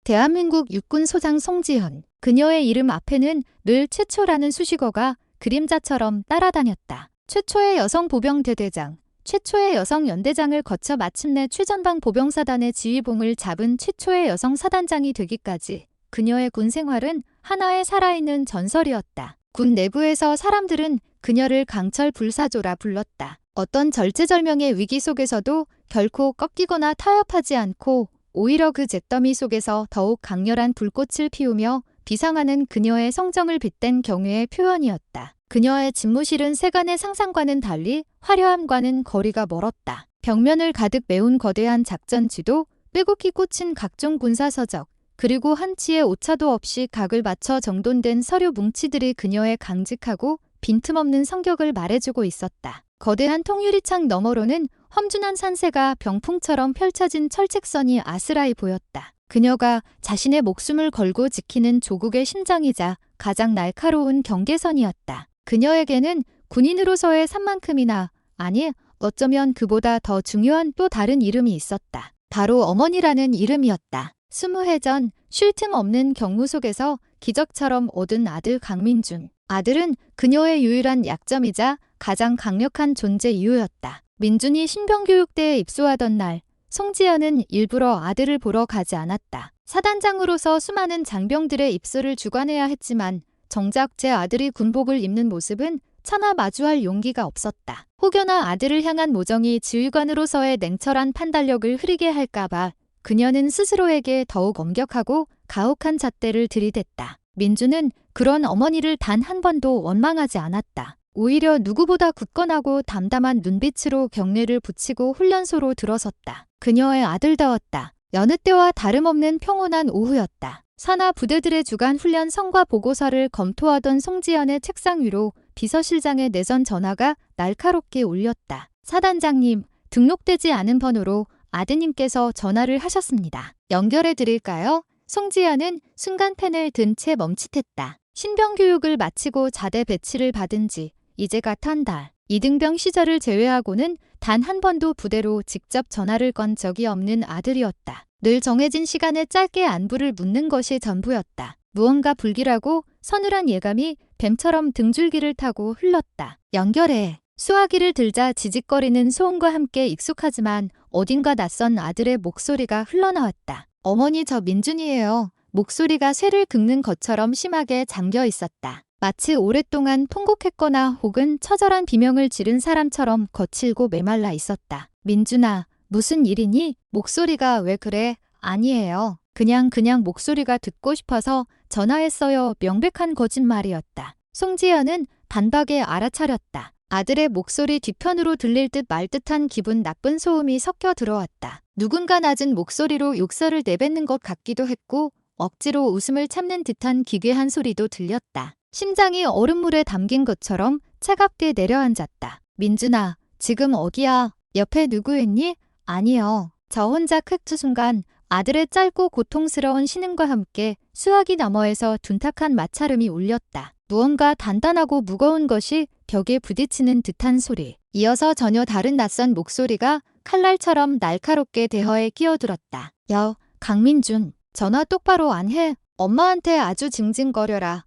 대한민국 육군소장 송지현. 그녀의 이름 앞에는 늘 최초라는 수식어가 그림자처럼 따라다녔다. 최초의 여성 보병 대대장, 최초의 여성 연대장을 거쳐 마침내 최전방 보병사단의 지휘봉을 잡은 최초의 여성 사단장이 되기까지 그녀의 군 생활은 하나의 살아있는 전설이었다. 군 내부에서 사람들은 그녀를 강철 불사조라 불렀다. 어떤 절체절명의 위기 속에서도 결코 꺾이거나 타협하지 않고 오히려 그 잿더미 속에서 더욱 강렬한 불꽃을 피우며 비상하는 그녀의 성정을 빗댄 경외의 표현이었다. 그녀의 집무실은 세간의 상상과는 달리 화려함과는 거리가 멀었다. 벽면을 가득 메운 거대한 작전지도, 빼곡히 꽂힌 각종 군사서적, 그리고 한치의 오차도 없이 각을 맞춰 정돈된 서류 뭉치들이 그녀의 강직하고 빈틈없는 성격을 말해주고 있었다. 거대한 통유리창 너머로는 험준한 산세가 병풍처럼 펼쳐진 철책선이 아스라이 보였다. 그녀가 자신의 목숨을 걸고 지키는 조국의 심장이자 가장 날카로운 경계선이었다. 그녀에게는 군인으로서의 산만큼이나, 아니 어쩌면 그보다 더 중요한 또 다른 이름이 있었다. 바로 어머니라는 이름이었다. 20해 전 쉴 틈 없는 경무 속에서 기적처럼 얻은 아들 강민준. 아들은 그녀의 유일한 약점이자 가장 강력한 존재 이유였다. 민준이 신병교육대에 입소하던 날, 송지현은 일부러 아들을 보러 가지 않았다. 사단장으로서 수많은 장병들의 입소를 주관해야 했지만 정작 제 아들이 군복을 입는 모습은 차마 마주할 용기가 없었다. 혹여나 아들을 향한 모정이 지휘관으로서의 냉철한 판단력을 흐리게 할까봐 그녀는 스스로에게 더욱 엄격하고 가혹한 잣대를 들이댔다. 민주는 그런 어머니를 단 한 번도 원망하지 않았다. 오히려 누구보다 굳건하고 담담한 눈빛으로 경례를 붙이고 훈련소로 들어섰다. 그녀의 아들다웠다. 여느 때와 다름없는 평온한 오후였다. 산하 부대들의 주간 훈련 성과 보고서를 검토하던 송지연의 책상 위로 비서실장의 내선 전화가 날카롭게 울렸다. 사단장님, 등록되지 않은 번호로 아드님께서 전화를 하셨습니다. 연결해 드릴까요? 송지연은 순간 펜을 든 채 멈칫했다. 신병교육을 마치고 자대 배치를 받은 지 이제가 한 달. 이등병 시절을 제외하고는 단 한 번도 부대로 직접 전화를 건 적이 없는 아들이었다. 늘 정해진 시간에 짧게 안부를 묻는 것이 전부였다. 무언가 불길하고 서늘한 예감이 뱀처럼 등줄기를 타고 흘렀다. 연결해. 수화기를 들자 지직거리는 소음과 함께 익숙하지만 어딘가 낯선 아들의 목소리가 흘러나왔다. 어머니, 저 민준이에요. 목소리가 쇠를 긁는 것처럼 심하게 잠겨 있었다. 마치 오랫동안 통곡했거나 혹은 처절한 비명을 지른 사람처럼 거칠고 메말라 있었다. 민준아, 무슨 일이니? 목소리가 왜 그래? 아니에요. 그냥 목소리가 듣고 싶어서 전화했어요. 명백한 거짓말이었다. 송지연은 단박에 알아차렸다. 아들의 목소리 뒤편으로 들릴 듯 말 듯한 기분 나쁜 소음이 섞여 들어왔다. 누군가 낮은 목소리로 욕설을 내뱉는 것 같기도 했고 억지로 웃음을 참는 듯한 기괴한 소리도 들렸다. 심장이 얼음물에 담긴 것처럼 차갑게 내려앉았다. 민준아, 지금 어디야? 옆에 누구 있니? 아니요. 저 혼자 그 순간 아들의 짧고 고통스러운 신음과 함께 수화기 너머에서 둔탁한 마찰음이 울렸다. 무언가 단단하고 무거운 것이 벽에 부딪히는 듯한 소리. 이어서 전혀 다른 낯선 목소리가 칼날처럼 날카롭게 대화에 끼어들었다. 강민준, 전화 똑바로 안 해? 엄마한테 아주 징징거려라.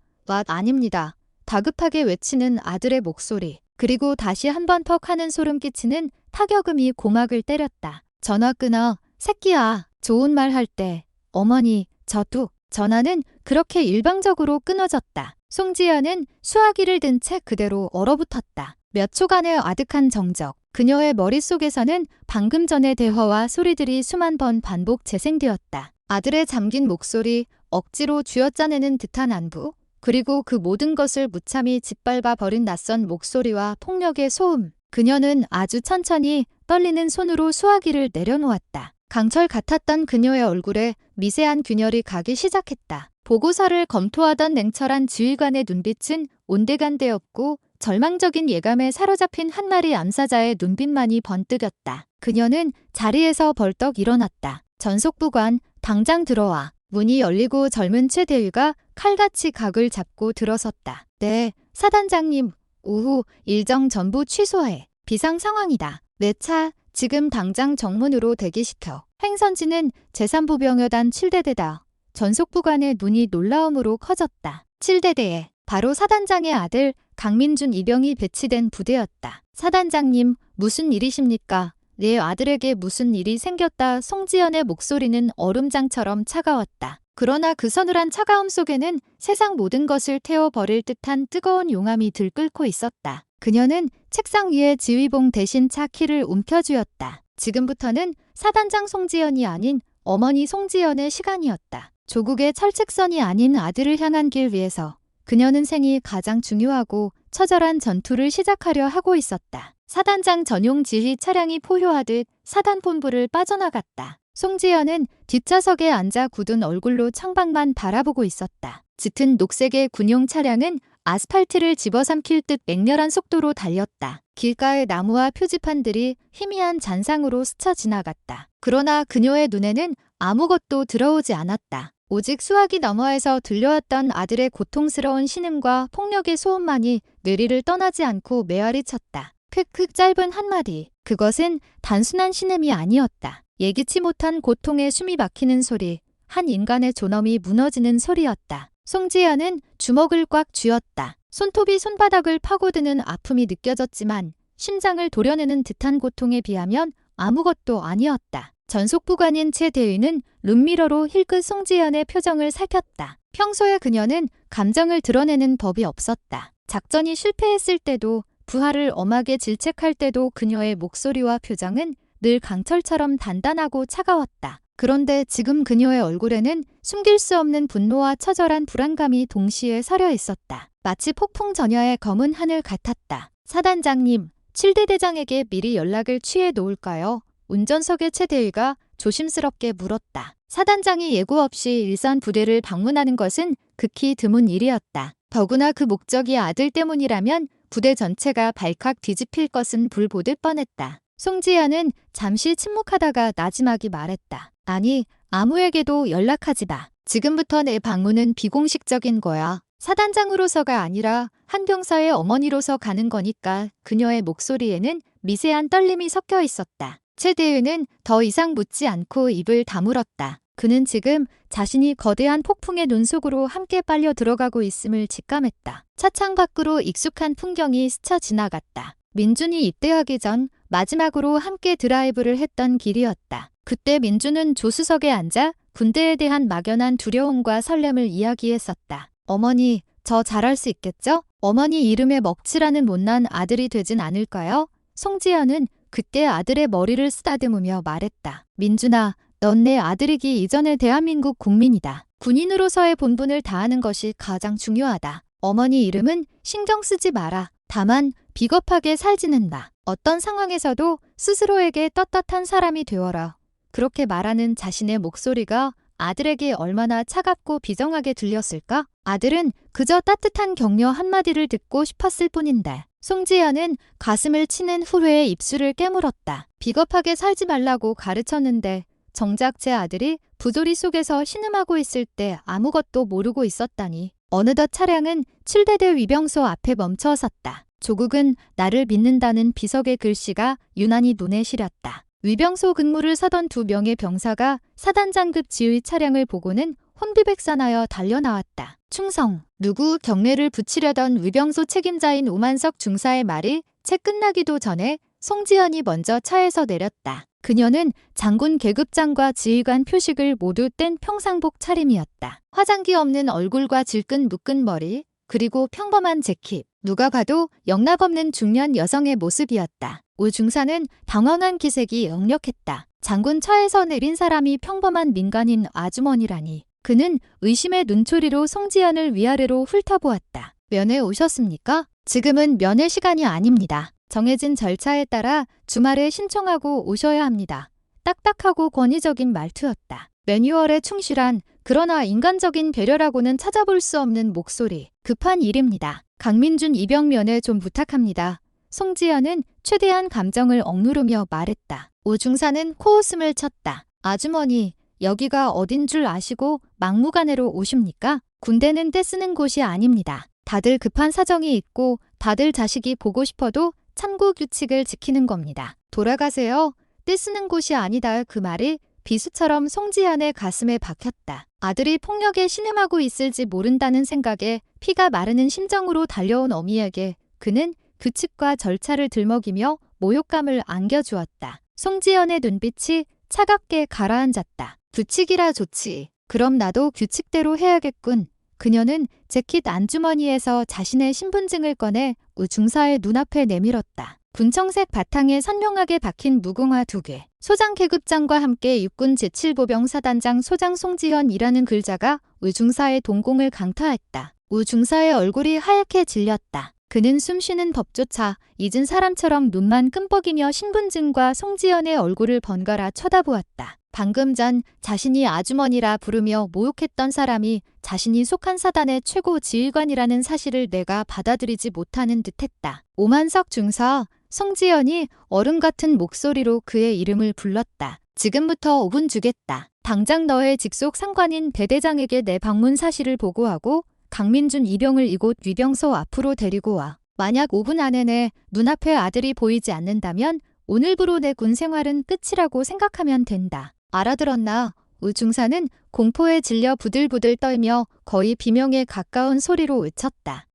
아닙니다. 다급하게 외치는 아들의 목소리. 그리고 다시 한 번 퍽 하는 소름 끼치는 타격음이 고막을 때렸다. 전화 끊어. 새끼야. 좋은 말 할 때. 어머니, 저도. 전화는 그렇게 일방적으로 끊어졌다. 송지연은 수화기를 든 채 그대로 얼어붙었다. 몇 초간의 아득한 정적. 그녀의 머릿속에서는 방금 전의 대화와 소리들이 수만 번 반복 재생되었다. 아들의 잠긴 목소리, 억지로 쥐어짜내는 듯한 안부, 그리고 그 모든 것을 무참히 짓밟아 버린 낯선 목소리와 폭력의 소음. 그녀는 아주 천천히 떨리는 손으로 수화기를 내려놓았다. 강철 같았던 그녀의 얼굴에 미세한 균열이 가기 시작했다. 보고서를 검토하던 냉철한 지휘관의 눈빛은 온데간데없고 절망적인 예감에 사로잡힌 한 마리 암사자의 눈빛만이 번뜩였다. 그녀는 자리에서 벌떡 일어났다. 전속부관, 당장 들어와. 문이 열리고 젊은 최 대위가 칼같이 각을 잡고 들어섰다. 네, 사단장님. 오후 일정 전부 취소해. 비상 상황이다. 내 차 지금 당장 정문으로 대기시켜. 행선지는 제3부병여단 7대대다. 전속부관의 눈이 놀라움으로 커졌다. 7대대에 바로 사단장의 아들 강민준 이병이 배치된 부대였다. 사단장님, 무슨 일이십니까? 내 아들에게 무슨 일이 생겼다. 송지연의 목소리는 얼음장처럼 차가웠다. 그러나 그 서늘한 차가움 속에는 세상 모든 것을 태워버릴 듯한 뜨거운 용암이 들끓고 있었다. 그녀는 책상 위에 지휘봉 대신 차 키를 움켜쥐었다. 지금부터는 사단장 송지연이 아닌 어머니 송지연의 시간이었다. 조국의 철책선이 아닌 아들을 향한 길 위에서 그녀는 생이 가장 중요하고 처절한 전투를 시작하려 하고 있었다. 사단장 전용 지휘 차량이 포효하듯 사단본부를 빠져나갔다. 송지연은 뒷좌석에 앉아 굳은 얼굴로 창밖만 바라보고 있었다. 짙은 녹색의 군용 차량은 아스팔트를 집어삼킬 듯 맹렬한 속도로 달렸다. 길가의 나무와 표지판들이 희미한 잔상으로 스쳐 지나갔다. 그러나 그녀의 눈에는 아무것도 들어오지 않았다. 오직 수화기 너머에서 들려왔던 아들의 고통스러운 신음과 폭력의 소음만이 뇌리를 떠나지 않고 메아리 쳤다. 퀵퀵 짧은 한마디. 그것은 단순한 신음이 아니었다. 예기치 못한 고통에 숨이 막히는 소리, 한 인간의 존엄이 무너지는 소리였다. 송지연은 주먹을 꽉 쥐었다. 손톱이 손바닥을 파고드는 아픔이 느껴졌지만 심장을 도려내는 듯한 고통에 비하면 아무것도 아니었다. 전속부관인 최 대위는 룸미러로 힐끗 송지연의 표정을 살폈다. 평소에 그녀는 감정을 드러내는 법이 없었다. 작전이 실패했을 때도 부하를 엄하게 질책할 때도 그녀의 목소리와 표정은 늘 강철처럼 단단하고 차가웠다. 그런데 지금 그녀의 얼굴에는 숨길 수 없는 분노와 처절한 불안감이 동시에 서려 있었다. 마치 폭풍 전야의 검은 하늘 같았다. 사단장님, 7대 대장에게 미리 연락을 취해 놓을까요? 운전석의 최 대위가 조심스럽게 물었다. 사단장이 예고 없이 일선 부대를 방문하는 것은 극히 드문 일이었다. 더구나 그 목적이 아들 때문이라면 부대 전체가 발칵 뒤집힐 것은 불보듯 뻔했다. 송지연은 잠시 침묵하다가 나지막이 말했다. 아니, 아무에게도 연락하지 마. 지금부터 내 방문은 비공식적인 거야. 사단장으로서가 아니라 한 병사의 어머니로서 가는 거니까. 그녀의 목소리에는 미세한 떨림이 섞여 있었다. 최 대위는 더 이상 묻지 않고 입을 다물었다. 그는 지금 자신이 거대한 폭풍의 눈 속으로 함께 빨려 들어가고 있음을 직감했다. 차창 밖으로 익숙한 풍경이 스쳐 지나갔다. 민준이 입대하기 전 마지막으로 함께 드라이브를 했던 길이었다. 그때 민준은 조수석에 앉아 군대에 대한 막연한 두려움과 설렘을 이야기했었다. 어머니, 저 잘할 수 있겠죠? 어머니 이름에 먹칠하는 못난 아들이 되진 않을까요? 송지연은 그때 아들의 머리를 쓰다듬으며 말했다. 민준아, 넌 내 아들이기 이전의 대한민국 국민이다. 군인으로서의 본분을 다하는 것이 가장 중요하다. 어머니 이름은 신경 쓰지 마라. 다만 비겁하게 살지는 마. 어떤 상황에서도 스스로에게 떳떳한 사람이 되어라. 그렇게 말하는 자신의 목소리가 아들에게 얼마나 차갑고 비정하게 들렸을까? 아들은 그저 따뜻한 격려 한마디를 듣고 싶었을 뿐인데. 송지연은 가슴을 치는 후회에 입술을 깨물었다. 비겁하게 살지 말라고 가르쳤는데 정작 제 아들이 부조리 속에서 신음하고 있을 때 아무것도 모르고 있었다니. 어느덧 차량은 7대대 위병소 앞에 멈춰 섰다. 조국은 나를 믿는다는 비석의 글씨가 유난히 눈에 시렸다. 위병소 근무를 서던 2명의 병사가 사단장급 지휘 차량을 보고는 혼비백산하여 달려나왔다. 충성! 누구 경례를 붙이려던 위병소 책임자인 오만석 중사의 말이 채 끝나기도 전에 송지연이 먼저 차에서 내렸다. 그녀는 장군 계급장과 지휘관 표식을 모두 뗀 평상복 차림이었다. 화장기 없는 얼굴과 질끈 묶은 머리, 그리고 평범한 재킷. 누가 봐도 영락 없는 중년 여성의 모습이었다. 오 중사는 당황한 기색이 역력했다. 장군 차에서 내린 사람이 평범한 민간인 아주머니라니. 그는 의심의 눈초리로 송지연을 위아래로 훑어보았다. 면회 오셨습니까? 지금은 면회 시간이 아닙니다. 정해진 절차에 따라 주말에 신청하고 오셔야 합니다. 딱딱하고 권위적인 말투였다. 매뉴얼에 충실한 그러나 인간적인 배려라고는 찾아볼 수 없는 목소리. 급한 일입니다. 강민준 이병 면회 좀 부탁합니다. 송지연은 최대한 감정을 억누르며 말했다. 오 중사는 코웃음을 쳤다. 아주머니, 여기가 어딘 줄 아시고 막무가내로 오십니까? 군대는 떼쓰는 곳이 아닙니다. 다들 급한 사정이 있고 다들 자식이 보고 싶어도 참고 규칙을 지키는 겁니다. 돌아가세요. 떼쓰는 곳이 아니다. 그 말이 비수처럼 송지연의 가슴에 박혔다. 아들이 폭력에 신음하고 있을지 모른다는 생각에 피가 마르는 심정으로 달려온 어미에게 그는 규칙과 절차를 들먹이며 모욕감을 안겨주었다. 송지연의 눈빛이 차갑게 가라앉았다. 규칙이라 좋지. 그럼 나도 규칙대로 해야겠군. 그녀는 재킷 안주머니에서 자신의 신분증을 꺼내 우중사의 눈앞에 내밀었다. 분청색 바탕에 선명하게 박힌 무궁화 2개. 소장 계급장과 함께 육군 제7보병 사단장 소장 송지현이라는 글자가 우중사의 동공을 강타했다. 우중사의 얼굴이 하얗게 질렸다. 그는 숨쉬는 법조차 잊은 사람처럼 눈만 끔뻑이며 신분증과 송지연의 얼굴을 번갈아 쳐다보았다. 방금 전 자신이 아주머니라 부르며 모욕했던 사람이 자신이 속한 사단의 최고 지휘관이라는 사실을 내가 받아들이지 못하는 듯했다. 오만석 중사, 송지연이 얼음 같은 목소리로 그의 이름을 불렀다. 지금부터 5분 주겠다. 당장 너의 직속 상관인 대대장에게 내 방문 사실을 보고하고 강민준 이병을 이곳 위병소 앞으로 데리고 와. 만약 5분 안에 내 눈앞에 아들이 보이지 않는다면 오늘부로 내 군 생활은 끝이라고 생각하면 된다. 알아들었나? 우중사는 공포에 질려 부들부들 떨며 거의 비명에 가까운 소리로 외쳤다.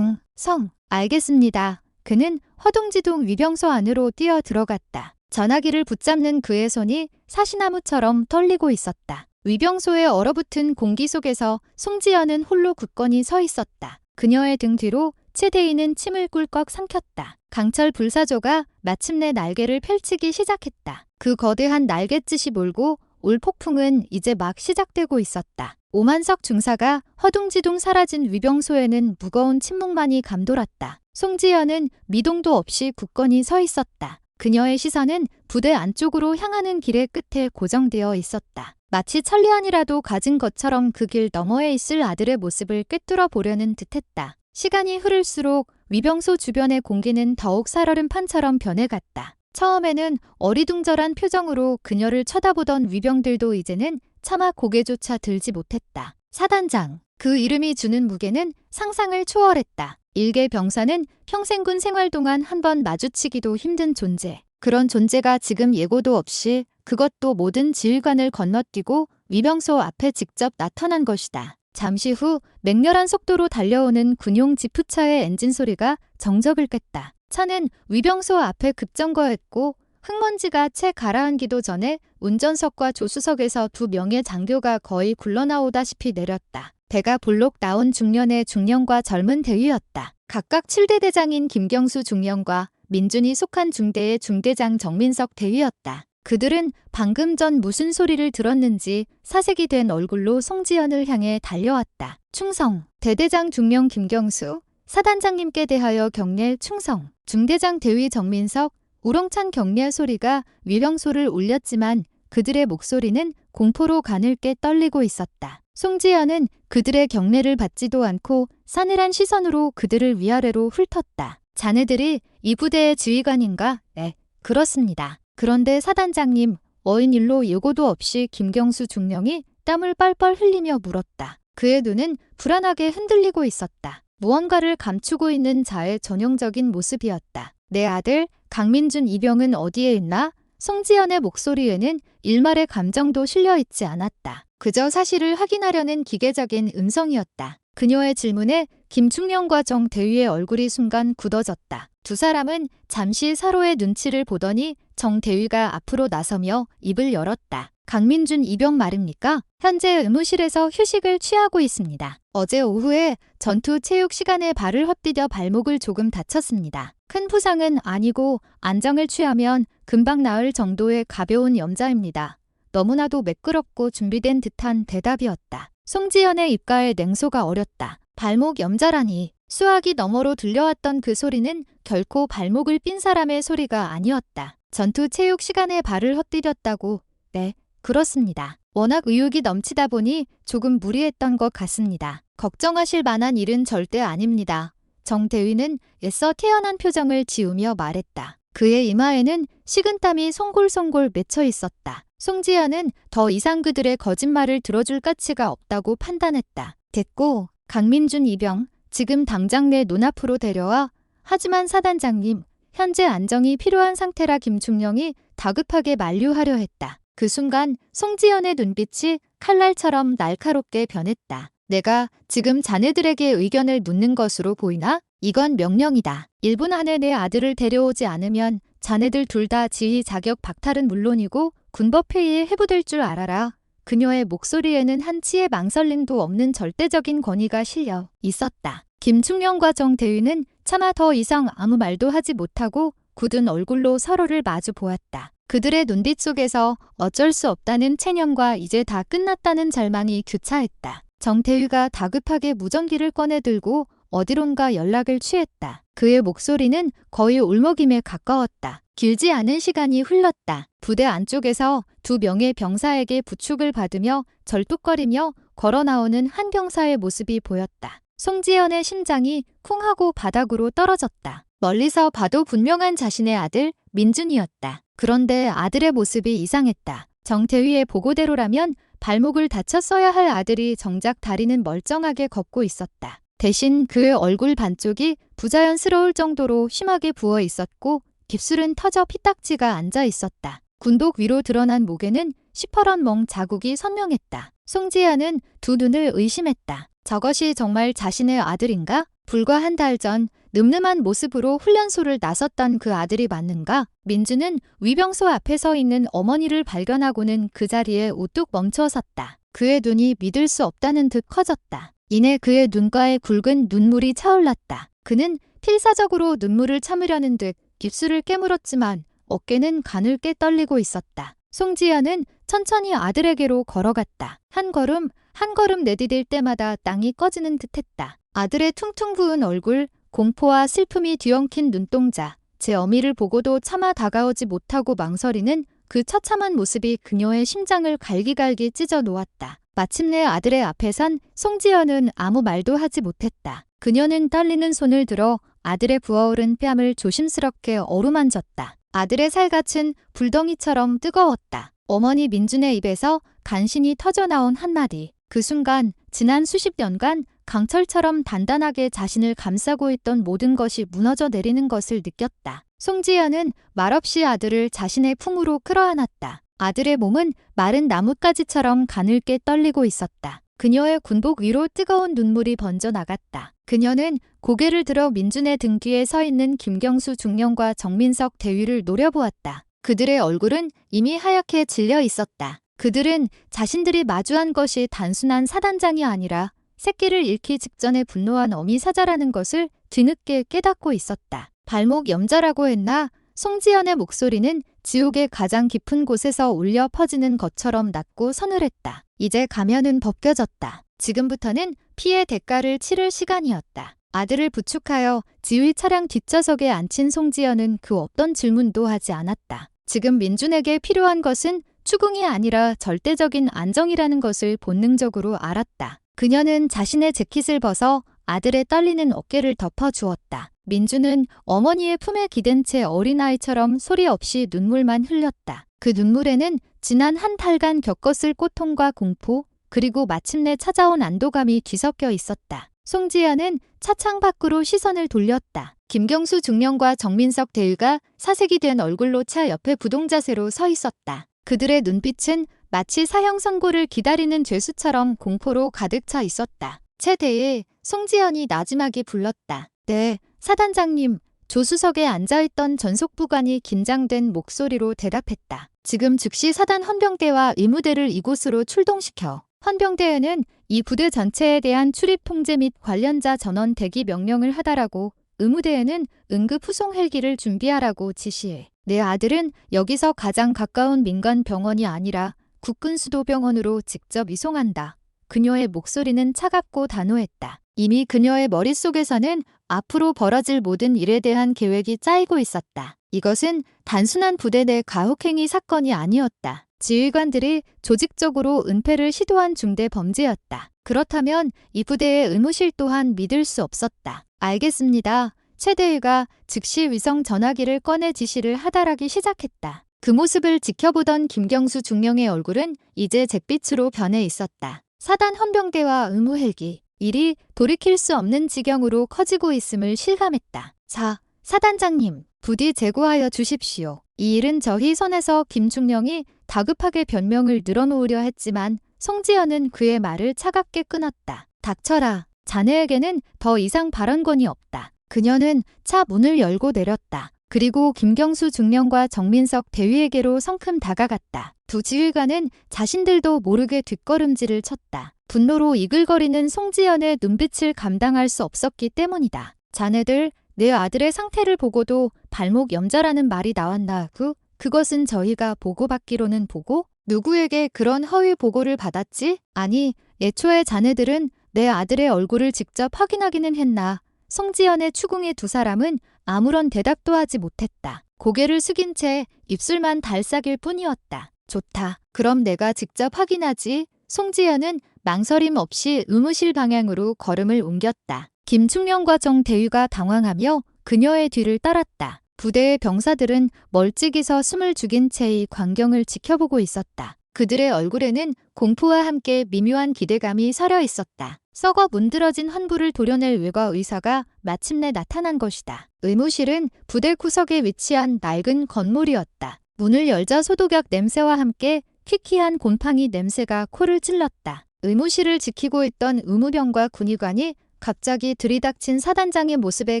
성, 알겠습니다. 그는 허둥지둥 위병소 안으로 뛰어 들어갔다. 전화기를 붙잡는 그의 손이 사시나무처럼 떨리고 있었다. 위병소에 얼어붙은 공기 속에서 송지연은 홀로 굳건히 서 있었다. 그녀의 등 뒤로 최대인은 침을 꿀꺽 삼켰다. 강철 불사조가 마침내 날개를 펼치기 시작했다. 그 거대한 날갯짓이 몰고 올 폭풍은 이제 막 시작되고 있었다. 오만석 중사가 허둥지둥 사라진 위병소에는 무거운 침묵만이 감돌았다. 송지연은 미동도 없이 굳건히 서 있었다. 그녀의 시선은 부대 안쪽으로 향하는 길의 끝에 고정되어 있었다. 마치 천리안이라도 가진 것처럼 그 길 너머에 있을 아들의 모습을 꿰뚫어 보려는 듯했다. 시간이 흐를수록 위병소 주변의 공기는 더욱 살얼음 판처럼 변해갔다. 처음에는 어리둥절한 표정으로 그녀를 쳐다보던 위병들도 이제는 차마 고개조차 들지 못했다. 사단장, 그 이름이 주는 무게는 상상을 초월했다. 일개 병사는 평생 군 생활 동안 한 번 마주치기도 힘든 존재. 그런 존재가 지금 예고도 없이 그것도 모든 지휘관을 건너뛰고 위병소 앞에 직접 나타난 것이다. 잠시 후 맹렬한 속도로 달려오는 군용 지프차의 엔진 소리가 정적을 깼다. 차는 위병소 앞에 급정거했고 흙먼지가 채 가라앉기도 전에 운전석과 조수석에서 2명의 장교가 거의 굴러나오다시피 내렸다. 배가 볼록 나온 중년의 중령과 젊은 대위였다. 각각 7대 대장인 김경수 중령과 민준이 속한 중대의 중대장 정민석 대위였다. 그들은 방금 전 무슨 소리를 들었는지 사색이 된 얼굴로 송지연을 향해 달려왔다. 충성, 대대장 중령 김경수, 사단장님께 대하여 경례 충성. 중대장 대위 정민석, 우렁찬 경례 소리가 위병소를 울렸지만 그들의 목소리는 공포로 가늘게 떨리고 있었다. 송지연은 그들의 경례를 받지도 않고 싸늘한 시선으로 그들을 위아래로 훑었다. 자네들이 이 부대의 지휘관인가? 네, 그렇습니다. 그런데 사단장님, 어인 일로 예고도 없이 김경수 중령이 땀을 뻘뻘 흘리며 물었다. 그의 눈은 불안하게 흔들리고 있었다. 무언가를 감추고 있는 자의 전형적인 모습이었다. 내 아들 강민준 이병은 어디에 있나? 송지연의 목소리에는 일말의 감정도 실려있지 않았다. 그저 사실을 확인하려는 기계적인 음성이었다. 그녀의 질문에 김충령과 정 대위의 얼굴이 순간 굳어졌다. 두 사람은 잠시 서로의 눈치를 보더니 정 대위가 앞으로 나서며 입을 열었다. 강민준 이병 말입니까? 현재 의무실에서 휴식을 취하고 있습니다. 어제 오후에 전투 체육 시간에 발을 헛디뎌 발목을 조금 다쳤습니다. 큰 부상은 아니고 안정을 취하면 금방 나을 정도의 가벼운 염자입니다. 너무나도 매끄럽고 준비된 듯한 대답이었다. 송지연의 입가에 냉소가 어렸다. 발목 염자라니. 수화기 너머로 들려왔던 그 소리는 결코 발목을 삔 사람의 소리가 아니었다. 전투 체육 시간에 발을 헛디뎠다고. 네, 그렇습니다. 워낙 의욕이 넘치다 보니 조금 무리했던 것 같습니다. 걱정하실 만한 일은 절대 아닙니다. 정 대위는 애써 태연한 표정을 지으며 말했다. 그의 이마에는 식은땀이 송골송골 맺혀 있었다. 송지연은 더 이상 그들의 거짓말을 들어줄 가치가 없다고 판단했다. 됐고, 강민준 이병, 지금 당장 내 눈앞으로 데려와. 하지만 사단장님, 현재 안정이 필요한 상태라 김충령이 다급하게 만류하려 했다. 그 순간 송지연의 눈빛이 칼날처럼 날카롭게 변했다. 내가 지금 자네들에게 의견을 묻는 것으로 보이나? 이건 명령이다. 1분 안에 내 아들을 데려오지 않으면 자네들 둘 다 지휘 자격 박탈은 물론이고 군법회의에 회부될 줄 알아라. 그녀의 목소리에는 한치의 망설임도 없는 절대적인 권위가 실려 있었다. 김충령과 정대휘는 차마 더 이상 아무 말도 하지 못하고 굳은 얼굴로 서로를 마주 보았다. 그들의 눈빛 속에서 어쩔 수 없다는 체념과 이제 다 끝났다는 절망이 교차했다. 정대휘가 다급하게 무전기를 꺼내들고 어디론가 연락을 취했다. 그의 목소리는 거의 울먹임에 가까웠다. 길지 않은 시간이 흘렀다. 부대 안쪽에서 2명의 병사에게 부축을 받으며 절뚝거리며 걸어나오는 한 병사의 모습이 보였다. 송지연의 심장이 쿵 하고 바닥으로 떨어졌다. 멀리서 봐도 분명한 자신의 아들 민준이었다. 그런데 아들의 모습이 이상했다. 정대휘의 보고대로라면 발목을 다쳤어야 할 아들이 정작 다리는 멀쩡하게 걷고 있었다. 대신 그의 얼굴 반쪽이 부자연스러울 정도로 심하게 부어 있었고 깁술은 터져 피딱지가 앉아 있었다. 군복 위로 드러난 목에는 시퍼런 멍 자국이 선명했다. 송지연은 두 눈을 의심했다. 저것이 정말 자신의 아들인가? 불과 한 달 전 늠름한 모습으로 훈련소를 나섰던 그 아들이 맞는가? 민주는 위병소 앞에 서 있는 어머니를 발견하고는 그 자리에 우뚝 멈춰 섰다. 그의 눈이 믿을 수 없다는 듯 커졌다. 이내 그의 눈가에 굵은 눈물이 차올랐다. 그는 필사적으로 눈물을 참으려는 듯 깁술을 깨물었지만 어깨는 가늘게 떨리고 있었다. 송지연은 천천히 아들에게로 걸어갔다. 한 걸음 한 걸음 내디딜 때마다 땅이 꺼지는 듯했다. 아들의 퉁퉁 부은 얼굴, 공포와 슬픔이 뒤엉킨 눈동자, 제 어미를 보고도 차마 다가오지 못하고 망설이는 그 처참한 모습이 그녀의 심장을 갈기갈기 찢어 놓았다. 마침내 아들의 앞에 선 송지연은 아무 말도 하지 못했다. 그녀는 떨리는 손을 들어 아들의 부어오른 뺨을 조심스럽게 어루만졌다. 아들의 살갗은 불덩이처럼 뜨거웠다. 어머니 민준의 입에서 간신히 터져나온 한마디. 그 순간 지난 수십 년간 강철처럼 단단하게 자신을 감싸고 있던 모든 것이 무너져 내리는 것을 느꼈다. 송지연은 말없이 아들을 자신의 품으로 끌어안았다. 아들의 몸은 마른 나뭇가지처럼 가늘게 떨리고 있었다. 그녀의 군복 위로 뜨거운 눈물이 번져 나갔다. 그녀는 고개를 들어 민준의 등 뒤에 서 있는 김경수 중령과 정민석 대위를 노려보았다. 그들의 얼굴은 이미 하얗게 질려 있었다. 그들은 자신들이 마주한 것이 단순한 사단장이 아니라 새끼를 잃기 직전에 분노한 어미 사자라는 것을 뒤늦게 깨닫고 있었다. 발목 염자라고 했나? 송지연의 목소리는 지옥의 가장 깊은 곳에서 울려 퍼지는 것처럼 낮고 서늘했다. 이제 가면은 벗겨졌다. 지금부터는 피해 대가를 치를 시간이었다. 아들을 부축하여 지휘 차량 뒷좌석에 앉힌 송지연은 그 어떤 질문도 하지 않았다. 지금 민준에게 필요한 것은 추궁이 아니라 절대적인 안정이라는 것을 본능적으로 알았다. 그녀는 자신의 재킷을 벗어 아들의 떨리는 어깨를 덮어주었다. 민준은 어머니의 품에 기댄 채 어린아이처럼 소리 없이 눈물만 흘렸다. 그 눈물에는 지난 한 달간 겪었을 고통과 공포, 그리고 마침내 찾아온 안도감이 뒤섞여 있었다. 송지연은 차창 밖으로 시선을 돌렸다. 김경수 중령과 정민석 대위가 사색이 된 얼굴로 차 옆에 부동자세로 서 있었다. 그들의 눈빛은 마치 사형 선고를 기다리는 죄수처럼 공포로 가득 차 있었다. 최대에 송지연이 나지막이 불렀다. 네, 사단장님. 조수석에 앉아있던 전속부관이 긴장된 목소리로 대답했다. 지금 즉시 사단 헌병대와 의무대를 이곳으로 출동시켜. 헌병대에는 이 부대 전체에 대한 출입 통제 및 관련자 전원 대기 명령을 하달하고 의무대에는 응급 후송 헬기를 준비하라고 지시해. 내 아들은 여기서 가장 가까운 민간 병원이 아니라 국군수도병원으로 직접 이송한다. 그녀의 목소리는 차갑고 단호했다. 이미 그녀의 머릿속에서는 앞으로 벌어질 모든 일에 대한 계획이 짜이고 있었다. 이것은 단순한 부대 내 가혹행위 사건이 아니었다. 지휘관들이 조직적으로 은폐를 시도한 중대 범죄였다. 그렇다면 이 부대의 의무실 또한 믿을 수 없었다. 알겠습니다. 최대위가 즉시 위성 전화기를 꺼내 지시를 하달하기 시작했다. 그 모습을 지켜보던 김경수 중령의 얼굴은 이제 잿빛으로 변해 있었다. 사단 헌병대와 의무 헬기. 일이 돌이킬 수 없는 지경으로 커지고 있음을 실감했다. 자, 사단장님, 부디 제고하여 주십시오. 이 일은 저희 선에서 김충령이 다급하게 변명을 늘어놓으려 했지만 송지연은 그의 말을 차갑게 끊었다. 닥쳐라. 자네에게는 더 이상 발언권이 없다. 그녀는 차 문을 열고 내렸다. 그리고 김경수 중령과 정민석 대위에게로 성큼 다가갔다. 두 지휘관은 자신들도 모르게 뒷걸음질을 쳤다. 분노로 이글거리는 송지연의 눈빛을 감당할 수 없었기 때문이다. 자네들, 내 아들의 상태를 보고도 발목 염자라는 말이 나왔나? 그것은 저희가 보고받기로는 보고? 누구에게 그런 허위 보고를 받았지? 아니, 애초에 자네들은 내 아들의 얼굴을 직접 확인하기는 했나? 송지연의 추궁의 두 사람은 아무런 대답도 하지 못했다. 고개를 숙인 채 입술만 달싹일 뿐이었다. 좋다. 그럼 내가 직접 확인하지. 송지연은 망설임 없이 의무실 방향으로 걸음을 옮겼다. 김충령과 정 대위가 당황하며 그녀의 뒤를 따랐다. 부대의 병사들은 멀찍이 서 숨을 죽인 채 이 광경을 지켜보고 있었다. 그들의 얼굴에는 공포와 함께 미묘한 기대감이 서려 있었다. 썩어 문드러진 환부를 도려낼 외과 의사가 마침내 나타난 것이다. 의무실은 부대 구석에 위치한 낡은 건물이었다. 문을 열자 소독약 냄새와 함께 퀴퀴한 곰팡이 냄새가 코를 찔렀다. 의무실을 지키고 있던 의무병과 군의관이 갑자기 들이닥친 사단장의 모습에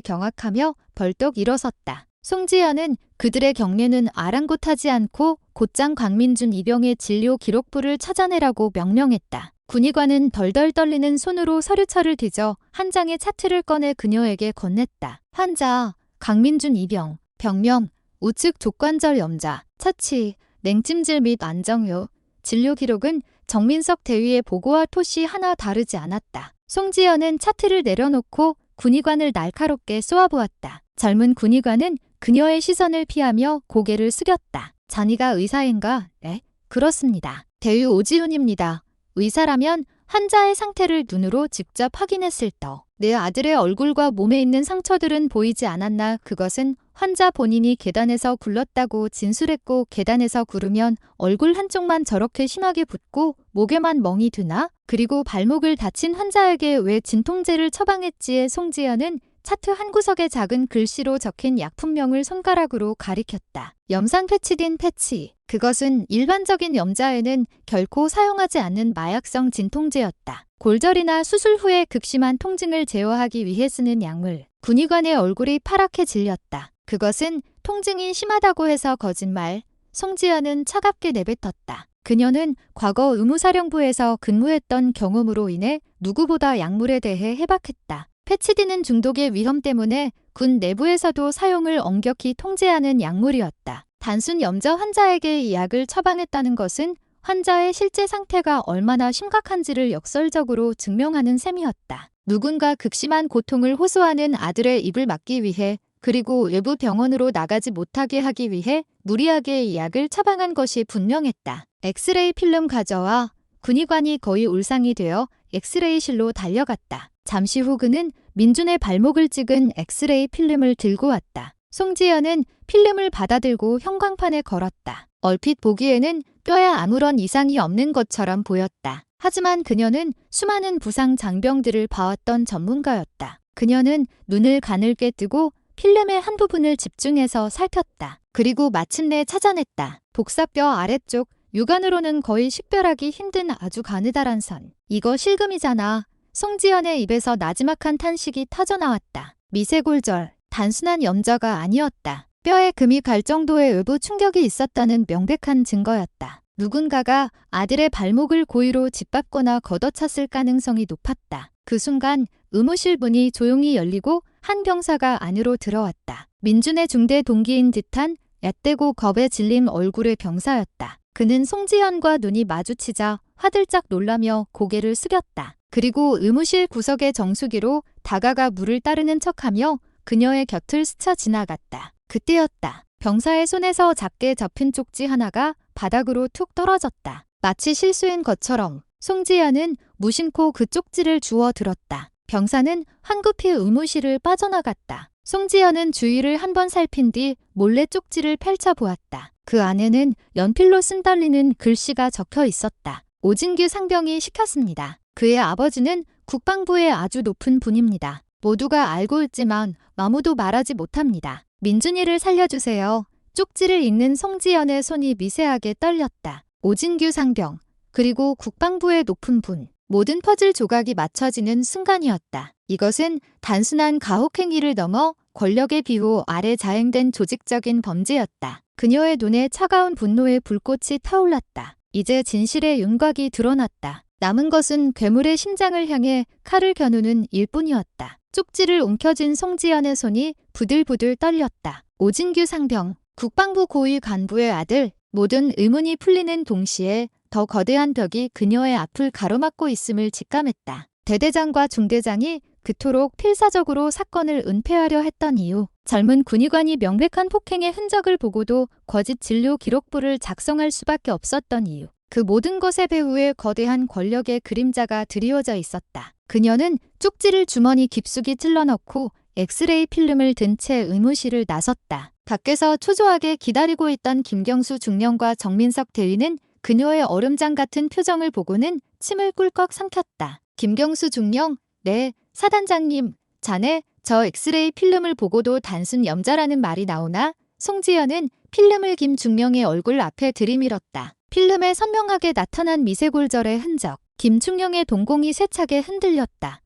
경악하며 벌떡 일어섰다. 송지연은 그들의 경례는 아랑곳하지 않고 곧장 광민준 이병의 진료 기록부를 찾아내라고 명령했다. 군의관은 덜덜 떨리는 손으로 서류철을 뒤져 한 장의 차트를 꺼내 그녀에게 건넸다. 환자, 강민준 이병, 병명, 우측 족관절 염자, 처치, 냉찜질 및 안정요. 진료 기록은 정민석 대위의 보고와 토시 하나 다르지 않았다. 송지연은 차트를 내려놓고 군의관을 날카롭게 쏘아보았다. 젊은 군의관은 그녀의 시선을 피하며 고개를 숙였다. 자네가 의사인가? 네, 그렇습니다. 대위 오지훈입니다. 의사라면 환자의 상태를 눈으로 직접 확인했을 터. 내 아들의 얼굴과 몸에 있는 상처들은 보이지 않았나? 그것은 환자 본인이 계단에서 굴렀다고 진술했고 계단에서 구르면 얼굴 한쪽만 저렇게 심하게 붓고 목에만 멍이 드나? 그리고 발목을 다친 환자에게 왜 진통제를 처방했지에 송지연은 차트 한 구석에 작은 글씨로 적힌 약품명을 손가락으로 가리켰다. 염산 패치딘 패치. 그것은 일반적인 염자에는 결코 사용하지 않는 마약성 진통제였다. 골절이나 수술 후에 극심한 통증을 제어하기 위해 쓰는 약물. 군의관의 얼굴이 파랗게 질렸다. 그것은 통증이 심하다고 해서 거짓말. 송지연은 차갑게 내뱉었다. 그녀는 과거 의무사령부에서 근무했던 경험으로 인해 누구보다 약물에 대해 해박했다. 패치딘은 중독의 위험 때문에 군 내부에서도 사용을 엄격히 통제하는 약물이었다. 단순 염자 환자에게 이 약을 처방했다는 것은 환자의 실제 상태가 얼마나 심각한지를 역설적으로 증명하는 셈이었다. 누군가 극심한 고통을 호소하는 아들의 입을 막기 위해 그리고 외부 병원으로 나가지 못하게 하기 위해 무리하게 이 약을 처방한 것이 분명했다. 엑스레이 필름 가져와. 군의관이 거의 울상이 되어 엑스레이실로 달려갔다. 잠시 후 그는 민준의 발목을 찍은 엑스레이 필름을 들고 왔다. 송지연은 필름을 받아들고 형광판에 걸었다. 얼핏 보기에는 뼈에 아무런 이상이 없는 것처럼 보였다. 하지만 그녀는 수많은 부상 장병들을 봐왔던 전문가였다. 그녀는 눈을 가늘게 뜨고 필름의 한 부분을 집중해서 살폈다. 그리고 마침내 찾아냈다. 복사뼈 아래쪽 육안으로는 거의 식별하기 힘든 아주 가느다란 선. 이거 실금이잖아. 송지연의 입에서 나지막한 탄식이 터져나왔다. 미세골절, 단순한 염자가 아니었다. 뼈에 금이 갈 정도의 외부 충격이 있었다는 명백한 증거였다. 누군가가 아들의 발목을 고의로 짓밟거나 걷어찼을 가능성이 높았다. 그 순간 의무실 문이 조용히 열리고 한 병사가 안으로 들어왔다. 민준의 중대 동기인 듯한 앳되고 겁에 질린 얼굴의 병사였다. 그는 송지연과 눈이 마주치자 화들짝 놀라며 고개를 숙였다. 그리고 의무실 구석의 정수기로 다가가 물을 따르는 척하며 그녀의 곁을 스쳐 지나갔다. 그때였다. 병사의 손에서 작게 접힌 쪽지 하나가 바닥으로 툭 떨어졌다. 마치 실수인 것처럼 송지연은 무심코 그 쪽지를 주워 들었다. 병사는 황급히 의무실을 빠져나갔다. 송지연은 주위를 한번 살핀 뒤 몰래 쪽지를 펼쳐보았다. 그 안에는 연필로 쓴달리는 글씨가 적혀 있었다. 오진규 상병이 시켰습니다. 그의 아버지는 국방부의 아주 높은 분입니다. 모두가 알고 있지만 아무도 말하지 못합니다. 민준이를 살려주세요. 쪽지를 읽는 송지연의 손이 미세하게 떨렸다. 오진규 상병, 그리고 국방부의 높은 분, 모든 퍼즐 조각이 맞춰지는 순간이었다. 이것은 단순한 가혹행위를 넘어 권력의 비호 아래 자행된 조직적인 범죄였다. 그녀의 눈에 차가운 분노의 불꽃이 타올랐다. 이제 진실의 윤곽이 드러났다. 남은 것은 괴물의 심장을 향해 칼을 겨누는 일뿐이었다. 쪽지를 움켜쥔 송지연의 손이 부들부들 떨렸다. 오진규 상병, 국방부 고위 간부의 아들, 모든 의문이 풀리는 동시에 더 거대한 벽이 그녀의 앞을 가로막고 있음을 직감했다. 대대장과 중대장이 그토록 필사적으로 사건을 은폐하려 했던 이유, 젊은 군의관이 명백한 폭행의 흔적을 보고도 거짓 진료 기록부를 작성할 수밖에 없었던 이유, 그 모든 것의 배후에 거대한 권력의 그림자가 드리워져 있었다. 그녀는 쪽지를 주머니 깊숙이 찔러넣고 엑스레이 필름을 든 채 의무실을 나섰다. 밖에서 초조하게 기다리고 있던 김경수 중령과 정민석 대위는 그녀의 얼음장 같은 표정을 보고는 침을 꿀꺽 삼켰다. 김경수 중령, 네, 사단장님, 자네 저 엑스레이 필름을 보고도 단순 염자라는 말이 나오나? 송지연은 필름을 김 중령의 얼굴 앞에 들이밀었다. 필름에 선명하게 나타난 미세골절의 흔적, 김 중령의 동공이 세차게 흔들렸다.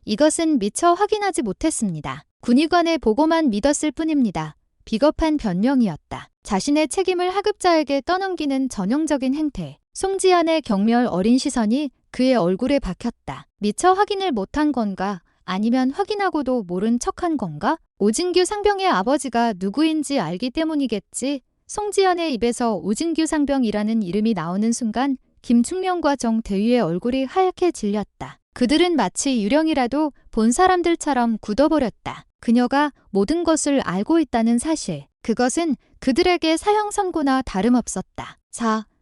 이것은 미처 확인하지 못했습니다. 군의관의 보고만 믿었을 뿐입니다. 비겁한 변명이었다. 자신의 책임을 하급자에게 떠넘기는 전형적인 행태. 송지연의 경멸 어린 시선이 그의 얼굴에 박혔다. 미처 확인을 못한 건가? 아니면 확인하고도 모른 척한 건가? 오진규 상병의 아버지가 누구인지 알기 때문이겠지. 송지연의 입에서 오진규 상병이라는 이름이 나오는 순간 김충명과 정 대위의 얼굴이 하얗게 질렸다. 그들은 마치 유령이라도 본 사람들처럼 굳어버렸다. 그녀가 모든 것을 알고 있다는 사실. 그것은 그들에게 사형 선고나 다름없었다.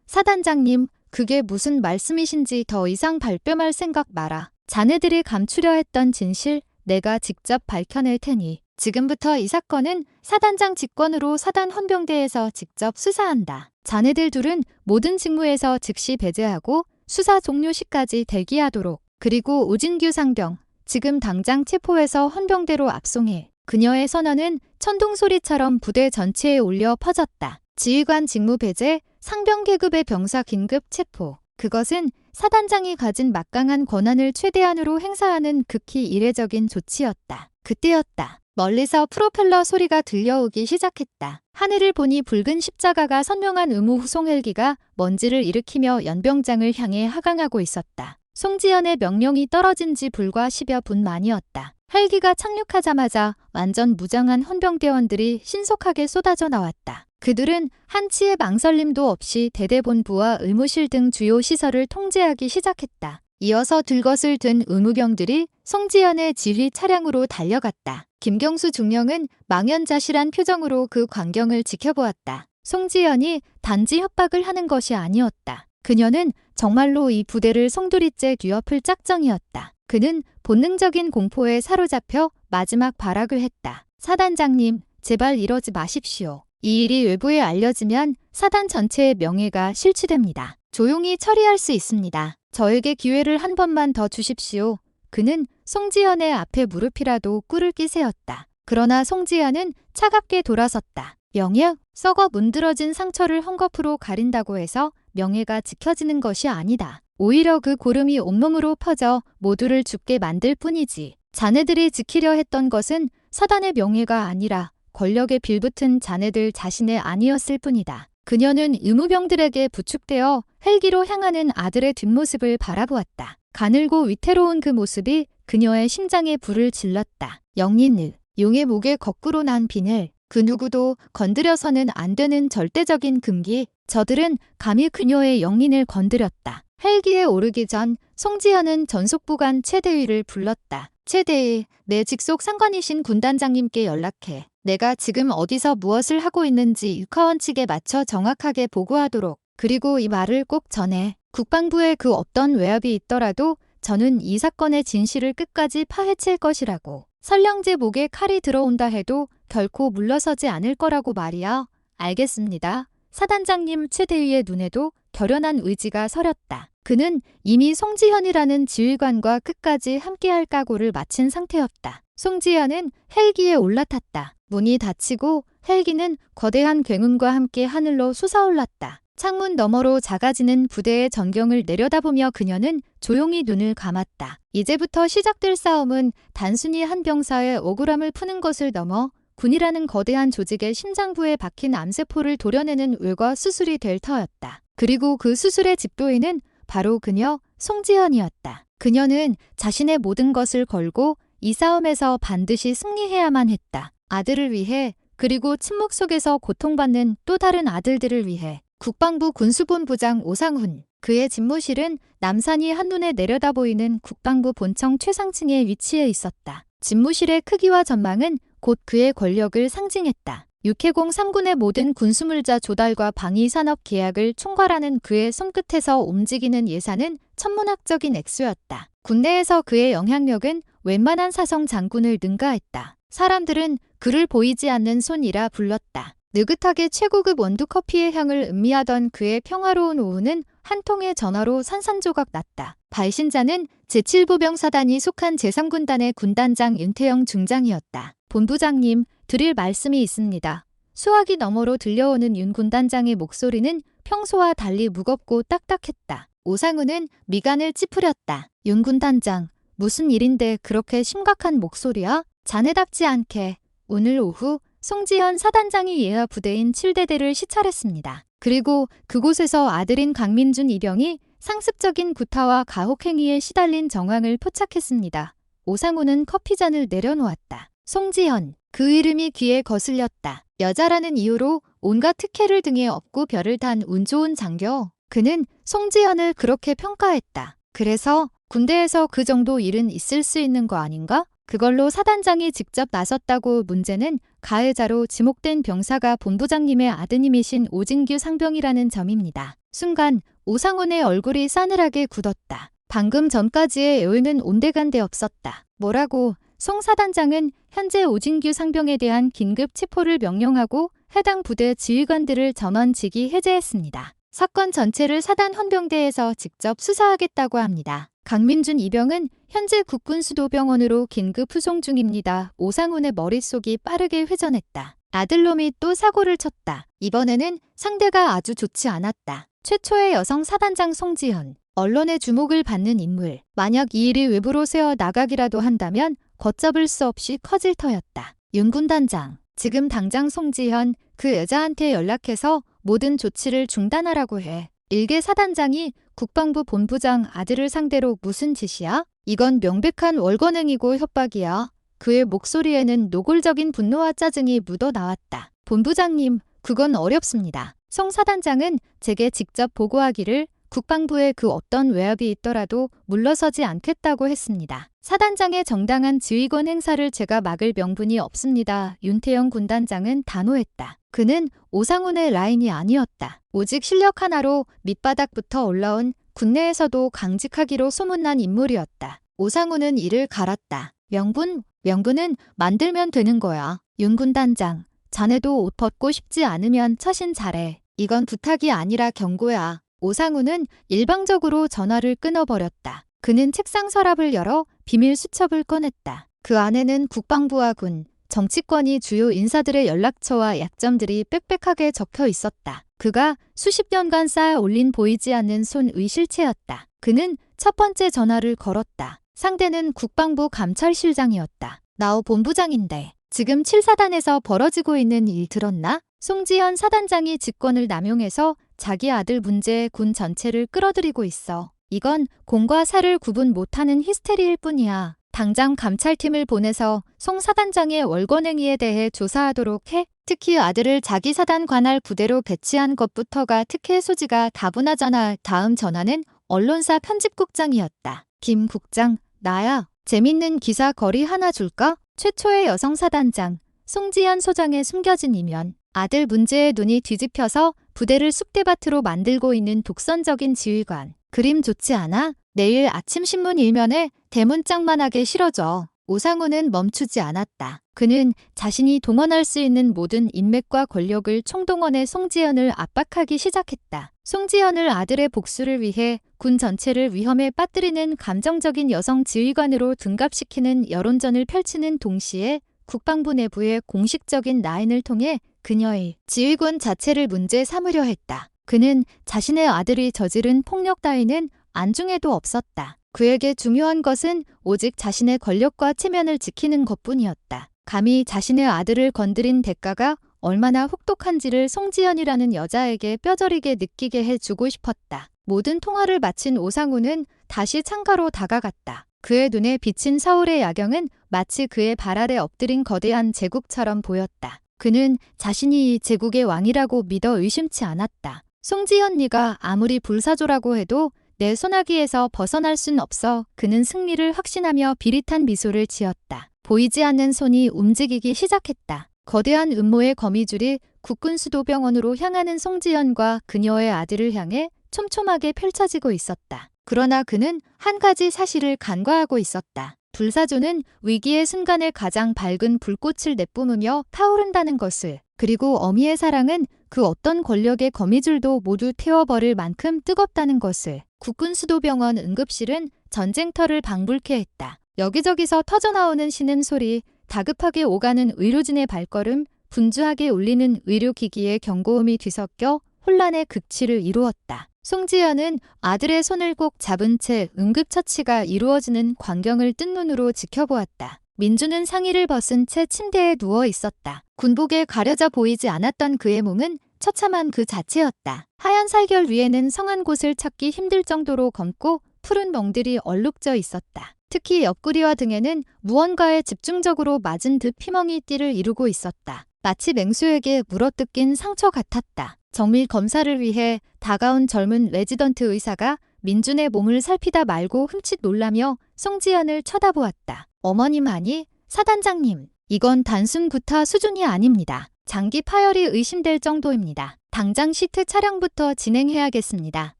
사단장님, 그게 무슨 말씀이신지 더 이상 발뺌할 생각 마라. 자네들이 감추려 했던 진실, 내가 직접 밝혀낼 테니. 지금부터 이 사건은 사단장 직권으로 사단 헌병대에서 직접 수사한다. 자네들 둘은 모든 직무에서 즉시 배제하고 수사 종료 시까지 대기하도록. 그리고 오진규 상병, 지금 당장 체포해서 헌병대로 압송해. 그녀의 선언은 천둥소리처럼 부대 전체에 울려 퍼졌다. 지휘관 직무 배제, 상병 계급의 병사 긴급 체포. 그것은 사단장이 가진 막강한 권한을 최대한으로 행사하는 극히 이례적인 조치였다. 그때였다. 멀리서 프로펠러 소리가 들려오기 시작했다. 하늘을 보니 붉은 십자가가 선명한 의무 후송 헬기가 먼지를 일으키며 연병장을 향해 하강하고 있었다. 송지연의 명령이 떨어진 지 불과 10여 분 만이었다. 헬기가 착륙하자마자 완전 무장한 헌병대원들이 신속하게 쏟아져 나왔다. 그들은 한치의 망설임도 없이 대대본부와 의무실 등 주요 시설을 통제하기 시작했다. 이어서 들것을 든 의무병들이 송지연의 지휘 차량으로 달려갔다. 김경수 중령은 망연자실한 표정으로 그 광경을 지켜보았다. 송지연이 단지 협박을 하는 것이 아니었다. 그녀는 정말로 이 부대를 송두리째 뒤엎을 작정이었다. 그는 본능적인 공포에 사로잡혀 마지막 발악을 했다. 사단장님, 제발 이러지 마십시오. 이 일이 외부에 알려지면 사단 전체의 명예가 실추됩니다. 조용히 처리할 수 있습니다. 저에게 기회를 한 번만 더 주십시오. 그는 송지연의 앞에 무릎이라도 꿇을 기세였다. 그러나 송지연은 차갑게 돌아섰다. 명예? 썩어 문드러진 상처를 헝겊으로 가린다고 해서 명예가 지켜지는 것이 아니다. 오히려 그 고름이 온몸으로 퍼져 모두를 죽게 만들 뿐이지. 자네들이 지키려 했던 것은 사단의 명예가 아니라 권력에 빌붙은 자네들 자신의 아니었을 뿐이다. 그녀는 의무병들에게 부축되어 헬기로 향하는 아들의 뒷모습을 바라보았다. 가늘고 위태로운 그 모습이 그녀의 심장에 불을 질렀다. 영린을, 용의 목에 거꾸로 난 비늘, 그 누구도 건드려서는 안 되는 절대적인 금기. 저들은 감히 그녀의 영린을 건드렸다. 헬기에 오르기 전 송지연은 전속부관 최대위를 불렀다. 최대위, 내 직속 상관이신 군단장님께 연락해. 내가 지금 어디서 무엇을 하고 있는지 육하원 측에 맞춰 정확하게 보고하도록. 그리고 이 말을 꼭 전해. 국방부에 그 어떤 외압이 있더라도 저는 이 사건의 진실을 끝까지 파헤칠 것이라고. 설령 제 목에 칼이 들어온다 해도 결코 물러서지 않을 거라고 말이야. 알겠습니다. 사단장님. 최대위의 눈에도 결연한 의지가 서렸다. 그는 이미 송지연이라는 지휘관과 끝까지 함께할 각오를 마친 상태였다. 송지연은 헬기에 올라탔다. 문이 닫히고 헬기는 거대한 굉음과 함께 하늘로 솟아올랐다. 창문 너머로 작아지는 부대의 전경을 내려다보며 그녀는 조용히 눈을 감았다. 이제부터 시작될 싸움은 단순히 한 병사의 억울함을 푸는 것을 넘어 군이라는 거대한 조직의 심장부에 박힌 암세포를 도려내는 의과 수술이 될 터였다. 그리고 그 수술의 집도인은 바로 그녀 송지연이었다. 그녀는 자신의 모든 것을 걸고 이 싸움에서 반드시 승리해야만 했다. 아들을 위해, 그리고 침묵 속에서 고통받는 또 다른 아들들을 위해. 국방부 군수본부장 오상훈. 그의 집무실은 남산이 한눈에 내려다보이는 국방부 본청 최상층에 위치해 있었다. 집무실의 크기와 전망은 곧 그의 권력을 상징했다. 육해공 3군의 모든 군수물자 조달과 방위산업 계약을 총괄하는 그의 손끝에서 움직이는 예산은 천문학적인 액수였다. 군내에서 그의 영향력은 웬만한 사성 장군을 능가했다. 사람들은 그를 보이지 않는 손이라 불렀다. 느긋하게 최고급 원두커피의 향을 음미하던 그의 평화로운 오후는 한 통의 전화로 산산조각 났다. 발신자는 제7부병사단이 속한 제3군단의 군단장 윤태영 중장이었다. 본부장님, 드릴 말씀이 있습니다. 수화기 너머로 들려오는 윤 군단장의 목소리는 평소와 달리 무겁고 딱딱했다. 오상훈은 미간을 찌푸렸다. 윤 군단장, 무슨 일인데 그렇게 심각한 목소리야? 자네답지 않게 오늘 오후 송지현 사단장이 예하 부대인 7대대를 시찰했습니다. 그리고 그곳에서 아들인 강민준 이병이 상습적인 구타와 가혹행위에 시달린 정황을 포착했습니다. 오상훈은 커피잔을 내려놓았다. 송지현, 그 이름이 귀에 거슬렸다. 여자라는 이유로 온갖 특혜를 등에 업고 별을 탄 운 좋은 장교. 그는 송지현을 그렇게 평가했다. 그래서 군대에서 그 정도 일은 있을 수 있는 거 아닌가? 그걸로 사단장이 직접 나섰다고. 문제는 가해자로 지목된 병사가 본부장님의 아드님이신 오진규 상병이라는 점입니다. 순간 오상훈의 얼굴이 싸늘하게 굳었다. 방금 전까지의 애의는 온데간데 없었다. 뭐라고? 송 사단장은 현재 오진규 상병에 대한 긴급 체포를 명령하고 해당 부대 지휘관들을 전원 직위 해제했습니다. 사건 전체를 사단 헌병대에서 직접 수사하겠다고 합니다. 강민준 이병은 현재 국군수도병원으로 긴급 후송 중입니다. 오상훈의 머릿속이 빠르게 회전했다. 아들놈이 또 사고를 쳤다. 이번에는 상대가 아주 좋지 않았다. 최초의 여성 사단장 송지현. 언론의 주목을 받는 인물. 만약 이 일이 외부로 새어 나가기라도 한다면 걷잡을 수 없이 커질 터였다. 윤 군단장. 지금 당장 송지현, 그 여자한테 연락해서 모든 조치를 중단하라고 해. 일개 사단장이 국방부 본부장 아들을 상대로 무슨 짓이야? 이건 명백한 월권행위고 협박이야. 그의 목소리에는 노골적인 분노와 짜증이 묻어나왔다. 본부장님, 그건 어렵습니다. 송 사단장은 제게 직접 보고하기를 국방부에 그 어떤 외압이 있더라도 물러서지 않겠다고 했습니다. 사단장의 정당한 지휘권 행사를 제가 막을 명분이 없습니다. 윤태영 군단장은 단호했다. 그는 오상훈의 라인이 아니었다. 오직 실력 하나로 밑바닥부터 올라온 군내에서도 강직하기로 소문난 인물이었다. 오상훈은 이를 갈았다. 명분은 만들면 되는 거야. 윤 군단장, 자네도 옷 벗고 싶지 않으면 처신 잘해. 이건 부탁이 아니라 경고야. 오상훈은 일방적으로 전화를 끊어버렸다. 그는 책상 서랍을 열어 비밀 수첩을 꺼냈다. 그 안에는 국방부와 군, 정치권이 주요 인사들의 연락처와 약점들이 빽빽하게 적혀 있었다. 그가 수십 년간 쌓아 올린 보이지 않는 손의 실체였다. 그는 첫 번째 전화를 걸었다. 상대는 국방부 감찰실장이었다. 나오 본부장인데 지금 7사단에서 벌어지고 있는 일 들었나? 송지현 사단장이 직권을 남용해서 자기 아들 문제에 군 전체를 끌어들이고 있어. 이건 공과 사를 구분 못하는 히스테리일 뿐이야. 당장 감찰팀을 보내서 송 사단장의 월권행위에 대해 조사하도록 해. 특히 아들을 자기 사단 관할 부대로 배치한 것부터가 특혜 소지가 다분하잖아. 다음 전화는 언론사 편집국장이었다. 김 국장, 나야. 재밌는 기사 거리 하나 줄까? 최초의 여성 사단장, 송지현 소장의 숨겨진 이면. 아들 문제에 눈이 뒤집혀서 부대를 쑥대밭으로 만들고 있는 독선적인 지휘관. 그림 좋지 않아? 내일 아침 신문 일면에 대문짝만하게 실어줘. 오상훈은 멈추지 않았다. 그는 자신이 동원할 수 있는 모든 인맥과 권력을 총동원해 송지현을 압박하기 시작했다. 송지현을 아들의 복수를 위해 군 전체를 위험에 빠뜨리는 감정적인 여성 지휘관으로 둔갑시키는 여론전을 펼치는 동시에 국방부 내부의 공식적인 라인을 통해 그녀의 지휘권 자체를 문제 삼으려 했다. 그는 자신의 아들이 저지른 폭력 따위는 안중에도 없었다. 그에게 중요한 것은 오직 자신의 권력과 체면을 지키는 것뿐이었다. 감히 자신의 아들을 건드린 대가가 얼마나 혹독한지를 송지연이라는 여자에게 뼈저리게 느끼게 해주고 싶었다. 모든 통화를 마친 오상우는 다시 창가로 다가갔다. 그의 눈에 비친 서울의 야경은 마치 그의 발 아래 엎드린 거대한 제국처럼 보였다. 그는 자신이 이 제국의 왕이라고 믿어 의심치 않았다. 송지연, 네가 아무리 불사조라고 해도 내 손아귀에서 벗어날 순 없어. 그는 승리를 확신하며 비릿한 미소를 지었다. 보이지 않는 손이 움직이기 시작했다. 거대한 음모의 거미줄이 국군수도병원으로 향하는 송지연과 그녀의 아들을 향해 촘촘하게 펼쳐지고 있었다. 그러나 그는 한 가지 사실을 간과하고 있었다. 불사조는 위기의 순간에 가장 밝은 불꽃을 내뿜으며 타오른다는 것을, 그리고 어미의 사랑은 그 어떤 권력의 거미줄도 모두 태워버릴 만큼 뜨겁다는 것을. 국군수도병원 응급실은 전쟁터를 방불케 했다. 여기저기서 터져나오는 신음소리, 다급하게 오가는 의료진의 발걸음, 분주하게 울리는 의료기기의 경고음이 뒤섞여 혼란의 극치를 이루었다. 송지연은 아들의 손을 꼭 잡은 채 응급처치가 이루어지는 광경을 뜬 눈으로 지켜보았다. 민주는 상의를 벗은 채 침대에 누워 있었다. 군복에 가려져 보이지 않았던 그의 몸은 처참한 그 자체였다. 하얀 살결 위에는 성한 곳을 찾기 힘들 정도로 검고 푸른 멍들이 얼룩져 있었다. 특히 옆구리와 등에는 무언가에 집중적으로 맞은 듯 피멍이 띠를 이루고 있었다. 마치 맹수에게 물어뜯긴 상처 같았다. 정밀 검사를 위해 다가온 젊은 레지던트 의사가 민준의 몸을 살피다 말고 흠칫 놀라며 송지연을 쳐다보았다. 어머님, 아니, 사단장님, 이건 단순 구타 수준이 아닙니다. 장기 파열이 의심될 정도입니다. 당장 시트 촬영부터 진행해야겠습니다.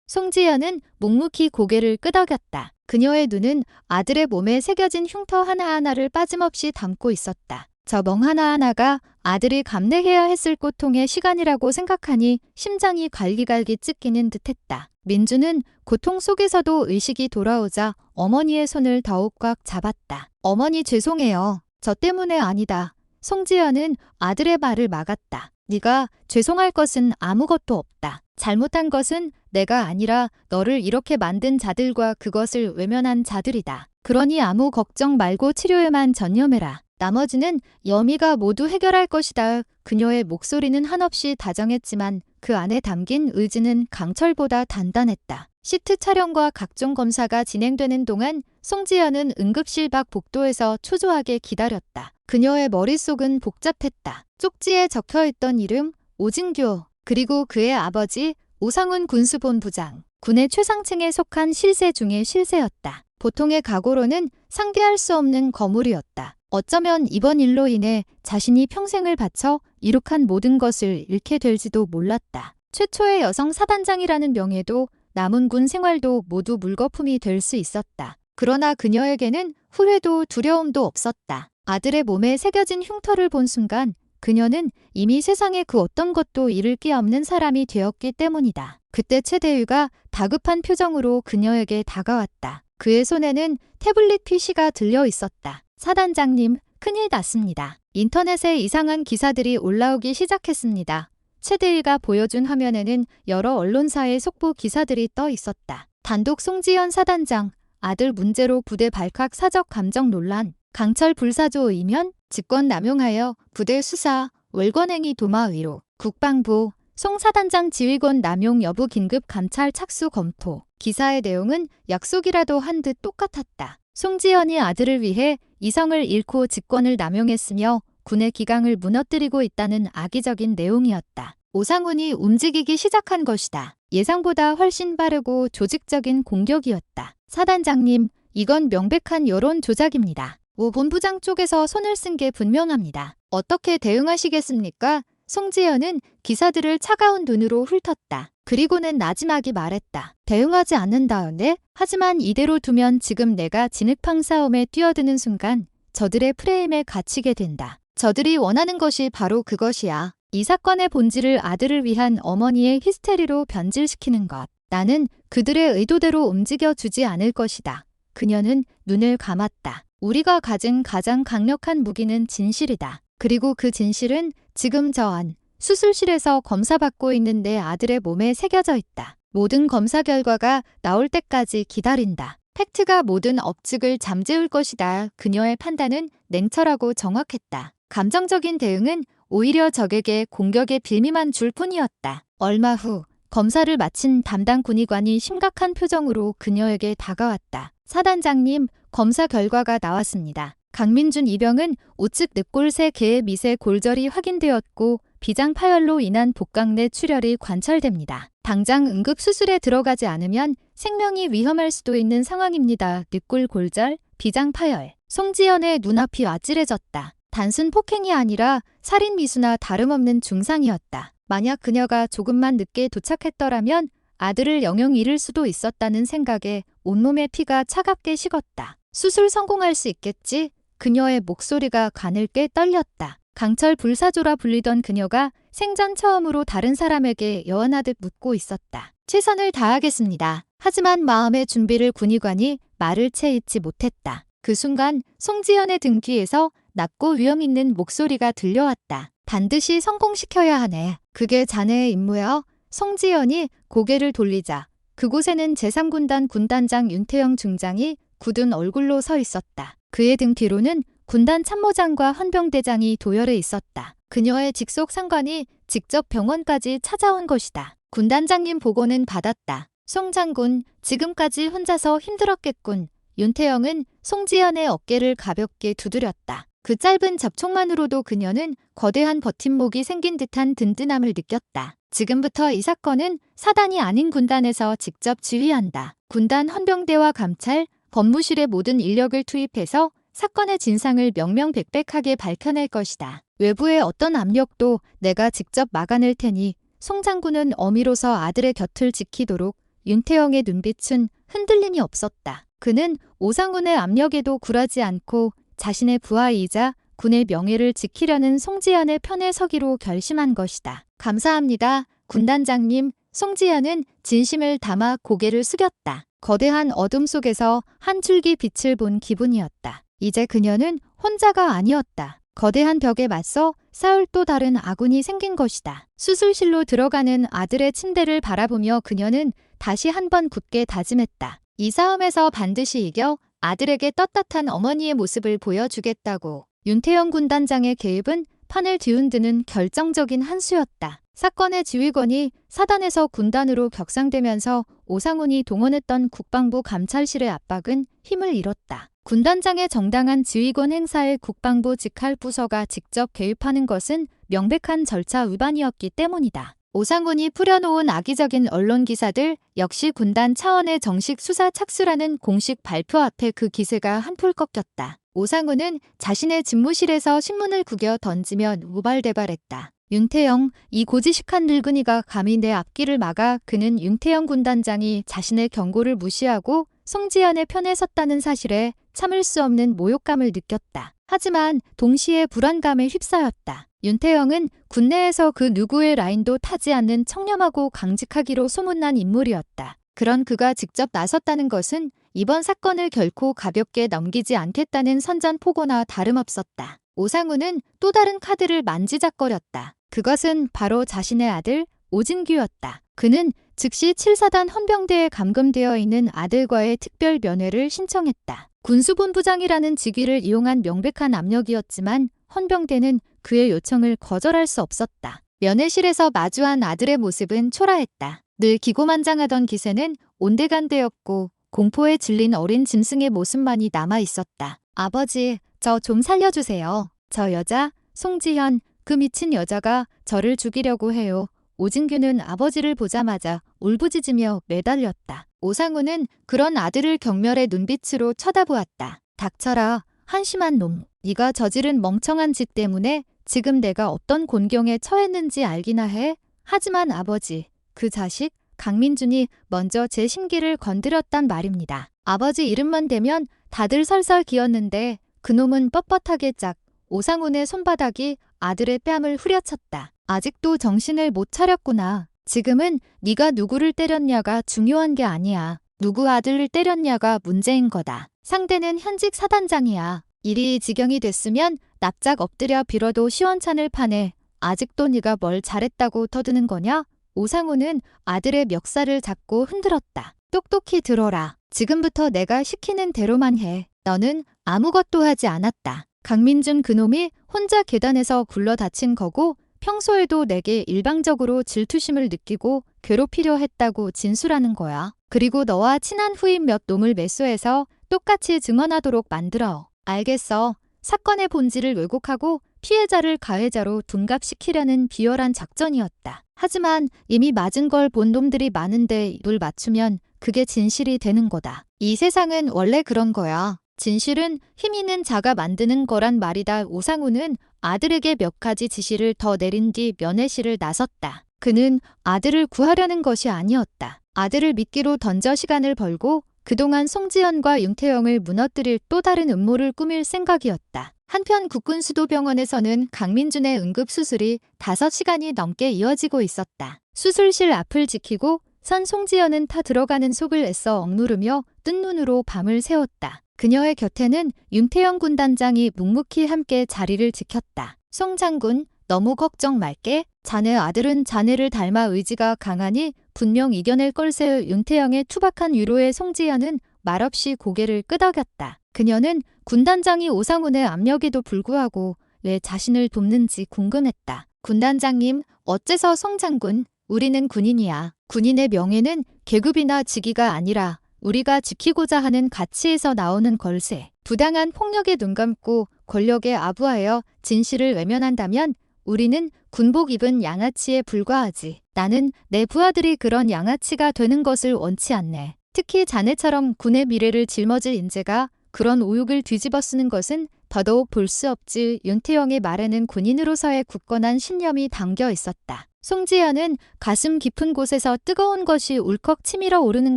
송지연은 묵묵히 고개를 끄덕였다. 그녀의 눈은 아들의 몸에 새겨진 흉터 하나하나를 빠짐없이 담고 있었다. 저 멍 하나하나가 아들이 감내해야 했을 고통의 시간이라고 생각하니 심장이 갈기갈기 찢기는 듯했다. 민주는 고통 속에서도 의식이 돌아오자 어머니의 손을 더욱 꽉 잡았다. 어머니, 죄송해요. 저 때문에 아니다. 송지연은 아들의 말을 막았다. 네가 죄송할 것은 아무것도 없다. 잘못한 것은 내가 아니라 너를 이렇게 만든 자들과 그것을 외면한 자들이다. 그러니 아무 걱정 말고 치료에만 전념해라. 나머지는 여미가 모두 해결할 것이다. 그녀의 목소리는 한없이 다정했지만 그 안에 담긴 의지는 강철보다 단단했다. 시트 촬영과 각종 검사가 진행되는 동안 송지연은 응급실 밖 복도에서 초조하게 기다렸다. 그녀의 머릿속은 복잡했다. 쪽지에 적혀있던 이름, 오진교, 그리고 그의 아버지 오상훈 군수본부장, 군의 최상층에 속한 실세 중의 실세였다. 보통의 각오로는 상대할 수 없는 거물이었다. 어쩌면 이번 일로 인해 자신이 평생을 바쳐 이룩한 모든 것을 잃게 될지도 몰랐다. 최초의 여성 사단장이라는 명예도 남은 군 생활도 모두 물거품이 될 수 있었다. 그러나 그녀에게는 후회도 두려움도 없었다. 아들의 몸에 새겨진 흉터를 본 순간 그녀는 이미 세상에 그 어떤 것도 잃을 게 없는 사람이 되었기 때문이다. 그때 최대위가 다급한 표정으로 그녀에게 다가왔다. 그의 손에는 태블릿 PC가 들려 있었다. 사단장님, 큰일 났습니다. 인터넷에 이상한 기사들이 올라오기 시작했습니다. 최대위가 보여준 화면에는 여러 언론사의 속보 기사들이 떠 있었다. 단독 송지연 사단장, 아들 문제로 부대 발칵 사적 감정 논란, 강철 불사조 의면, 직권 남용하여 부대 수사, 월권행위 도마 의혹, 국방부, 송 사단장 지휘권 남용 여부 긴급 감찰 착수 검토. 기사의 내용은 약속이라도 한 듯 똑같았다. 송지연이 아들을 위해 이성을 잃고 직권을 남용했으며 군의 기강을 무너뜨리고 있다는 악의적인 내용이었다. 오상훈이 움직이기 시작한 것이다. 예상보다 훨씬 빠르고 조직적인 공격이었다. 사단장님, 이건 명백한 여론 조작입니다. 오 본부장 쪽에서 손을 쓴 게 분명합니다. 어떻게 대응하시겠습니까? 송지연은 기사들을 차가운 눈으로 훑었다. 그리고는 나지막이 말했다. 대응하지 않는다네? 하지만 이대로 두면 지금 내가 진흙탕 싸움에 뛰어드는 순간 저들의 프레임에 갇히게 된다. 저들이 원하는 것이 바로 그것이야. 이 사건의 본질을 아들을 위한 어머니의 히스테리로 변질시키는 것. 나는 그들의 의도대로 움직여주지 않을 것이다. 그녀는 눈을 감았다. 우리가 가진 가장 강력한 무기는 진실이다. 그리고 그 진실은 지금 저 안, 수술실에서 검사받고 있는데 아들의 몸에 새겨져 있다. 모든 검사 결과가 나올 때까지 기다린다. 팩트가 모든 억측을 잠재울 것이다. 그녀의 판단은 냉철하고 정확했다. 감정적인 대응은 오히려 적에게 공격의 빌미만 줄 뿐이었다. 얼마 후 검사를 마친 담당 군의관이 심각한 표정으로 그녀에게 다가왔다. 사단장님, 검사 결과가 나왔습니다. 강민준 이병은 우측 늑골 3개의 미세 골절이 확인되었고 비장 파열로 인한 복강 내 출혈이 관찰됩니다. 당장 응급수술에 들어가지 않으면 생명이 위험할 수도 있는 상황입니다. 늑골 골절, 비장 파열. 송지연의 눈앞이 아찔해졌다. 단순 폭행이 아니라 살인 미수나 다름없는 중상이었다. 만약 그녀가 조금만 늦게 도착했더라면 아들을 영영 잃을 수도 있었다는 생각에 온몸의 피가 차갑게 식었다. 수술 성공할 수 있겠지? 그녀의 목소리가 가늘게 떨렸다. 강철 불사조라 불리던 그녀가 생전 처음으로 다른 사람에게 여원하듯 묻고 있었다. 최선을 다하겠습니다. 하지만 마음의 준비를 군의관이 말을 채 잊지 못했다. 그 순간 송지연의 등 뒤에서 낮고 위험 있는 목소리가 들려왔다. 반드시 성공시켜야 하네. 그게 자네의 임무야? 송지연이 고개를 돌리자 그곳에는 제3군단 군단장 윤태영 중장이 굳은 얼굴로 서 있었다. 그의 등 뒤로는 군단 참모장과 헌병대장이 도열해 있었다. 그녀의 직속 상관이 직접 병원까지 찾아온 것이다. 군단장님 보고는 받았다. 송 장군, 지금까지 혼자서 힘들었겠군. 윤태영은 송지연의 어깨를 가볍게 두드렸다. 그 짧은 접촉만으로도 그녀는 거대한 버팀목이 생긴 듯한 든든함을 느꼈다. 지금부터 이 사건은 사단이 아닌 군단에서 직접 지휘한다. 군단 헌병대와 감찰, 법무실의 모든 인력을 투입해서 사건의 진상을 명명백백하게 밝혀낼 것이다. 외부의 어떤 압력도 내가 직접 막아낼 테니 송 장군은 어미로서 아들의 곁을 지키도록. 윤태영의 눈빛은 흔들림이 없었다. 그는 오상훈의 압력에도 굴하지 않고 자신의 부하이자 군의 명예를 지키려는 송지연의 편에 서기로 결심한 것이다. 감사합니다. 군단장님. 송지연은 진심을 담아 고개를 숙였다. 거대한 어둠 속에서 한 줄기 빛을 본 기분이었다. 이제 그녀는 혼자가 아니었다. 거대한 벽에 맞서 싸울 또 다른 아군이 생긴 것이다. 수술실로 들어가는 아들의 침대를 바라보며 그녀는 다시 한번 굳게 다짐했다. 이 싸움에서 반드시 이겨 아들에게 떳떳한 어머니의 모습을 보여주겠다고. 윤태영 군단장의 개입은 판을 뒤흔드는 결정적인 한 수였다. 사건의 지휘권이 사단에서 군단으로 격상되면서 오상훈이 동원했던 국방부 감찰실의 압박은 힘을 잃었다. 군단장의 정당한 지휘권 행사에 국방부 직할 부서가 직접 개입하는 것은 명백한 절차 위반이었기 때문이다. 오상훈이 풀어놓은 악의적인 언론 기사들 역시 군단 차원의 정식 수사 착수라는 공식 발표 앞에 그 기세가 한풀 꺾였다. 오상훈은 자신의 집무실에서 신문을 구겨 던지며 우발대발했다. 윤태영, 이 고지식한 늙은이가 감히 내 앞길을 막아. 그는 윤태영 군단장이 자신의 경고를 무시하고 송지연의 편에 섰다는 사실에 참을 수 없는 모욕감을 느꼈다. 하지만 동시에 불안감에 휩싸였다. 윤태영은 군내에서 그 누구의 라인도 타지 않는 청렴하고 강직하기로 소문난 인물이었다. 그런 그가 직접 나섰다는 것은 이번 사건을 결코 가볍게 넘기지 않겠다는 선전포고나 다름없었다. 오상훈은 또 다른 카드를 만지작거렸다. 그것은 바로 자신의 아들 오진규였다. 그는 즉시 7사단 헌병대에 감금되어 있는 아들과의 특별 면회를 신청했다. 군수본부장이라는 직위를 이용한 명백한 압력이었지만 헌병대는 그의 요청을 거절할 수 없었다. 면회실에서 마주한 아들의 모습은 초라했다. 늘 기고만장하던 기세는 온데간데였고 공포에 질린 어린 짐승의 모습만이 남아있었다. 아버지, 저 좀 살려주세요. 저 여자, 송지현, 그 미친 여자가 저를 죽이려고 해요. 오진규는 아버지를 보자마자 울부짖으며 매달렸다. 오상훈은 그런 아들을 경멸의 눈빛으로 쳐다보았다. 닥쳐라, 한심한 놈. 네가 저지른 멍청한 짓 때문에 지금 내가 어떤 곤경에 처했는지 알기나 해? 하지만 아버지, 그 자식 강민준이 먼저 제 심기를 건드렸단 말입니다. 아버지 이름만 대면 다들 설설 기었는데 그놈은 뻣뻣하게 짝. 오상훈의 손바닥이 아들의 뺨을 후려쳤다. 아직도 정신을 못 차렸구나. 지금은 네가 누구를 때렸냐가 중요한 게 아니야. 누구 아들을 때렸냐가 문제인 거다. 상대는 현직 사단장이야. 일이 지경이 됐으면 납작 엎드려 빌어도 시원찮을 판에 아직도 네가 뭘 잘했다고 떠드는 거냐? 오상우는 아들의 멱살을 잡고 흔들었다. 똑똑히 들어라. 지금부터 내가 시키는 대로만 해. 너는 아무것도 하지 않았다. 강민준 그놈이 혼자 계단에서 굴러 다친 거고 평소에도 내게 일방적으로 질투심을 느끼고 괴롭히려 했다고 진술하는 거야. 그리고 너와 친한 후임 몇 놈을 매수해서 똑같이 증언하도록 만들어. 알겠어. 사건의 본질을 왜곡하고 피해자를 가해자로 둔갑시키려는 비열한 작전이었다. 하지만 이미 맞은 걸 본 놈들이 많은데 물 맞추면 그게 진실이 되는 거다. 이 세상은 원래 그런 거야. 진실은 힘 있는 자가 만드는 거란 말이다. 오상우는 아들에게 몇 가지 지시를 더 내린 뒤 면회실을 나섰다. 그는 아들을 구하려는 것이 아니었다. 아들을 미끼로 던져 시간을 벌고 그동안 송지연과 윤태영을 무너뜨릴 또 다른 음모를 꾸밀 생각이었다. 한편 국군수도병원에서는 강민준의 응급수술이 5시간이 넘게 이어지고 있었다. 수술실 앞을 지키고 선 송지연은 타 들어가는 속을 애써 억누르며 뜬 눈으로 밤을 새웠다. 그녀의 곁에는 윤태영 군단장이 묵묵히 함께 자리를 지켰다. 송 장군, 너무 걱정 말게. 자네 아들은 자네를 닮아 의지가 강하니 분명 이겨낼 걸세. 윤태영의 투박한 위로에 송지연은 말없이 고개를 끄덕였다. 그녀는 군단장이 오상훈의 압력에도 불구하고 왜 자신을 돕는지 궁금했다. 군단장님, 어째서 송 장군? 우리는 군인이야. 군인의 명예는 계급이나 직위가 아니라 우리가 지키고자 하는 가치에서 나오는 걸세. 부당한 폭력에 눈 감고 권력에 아부하여 진실을 외면한다면 우리는 군복 입은 양아치에 불과하지. 나는 내 부하들이 그런 양아치가 되는 것을 원치 않네. 특히 자네처럼 군의 미래를 짊어질 인재가 그런 오욕을 뒤집어 쓰는 것은 더더욱 볼 수 없지. 윤태영의 말에는 군인으로서의 굳건한 신념이 담겨 있었다. 송지연은 가슴 깊은 곳에서 뜨거운 것이 울컥 치밀어 오르는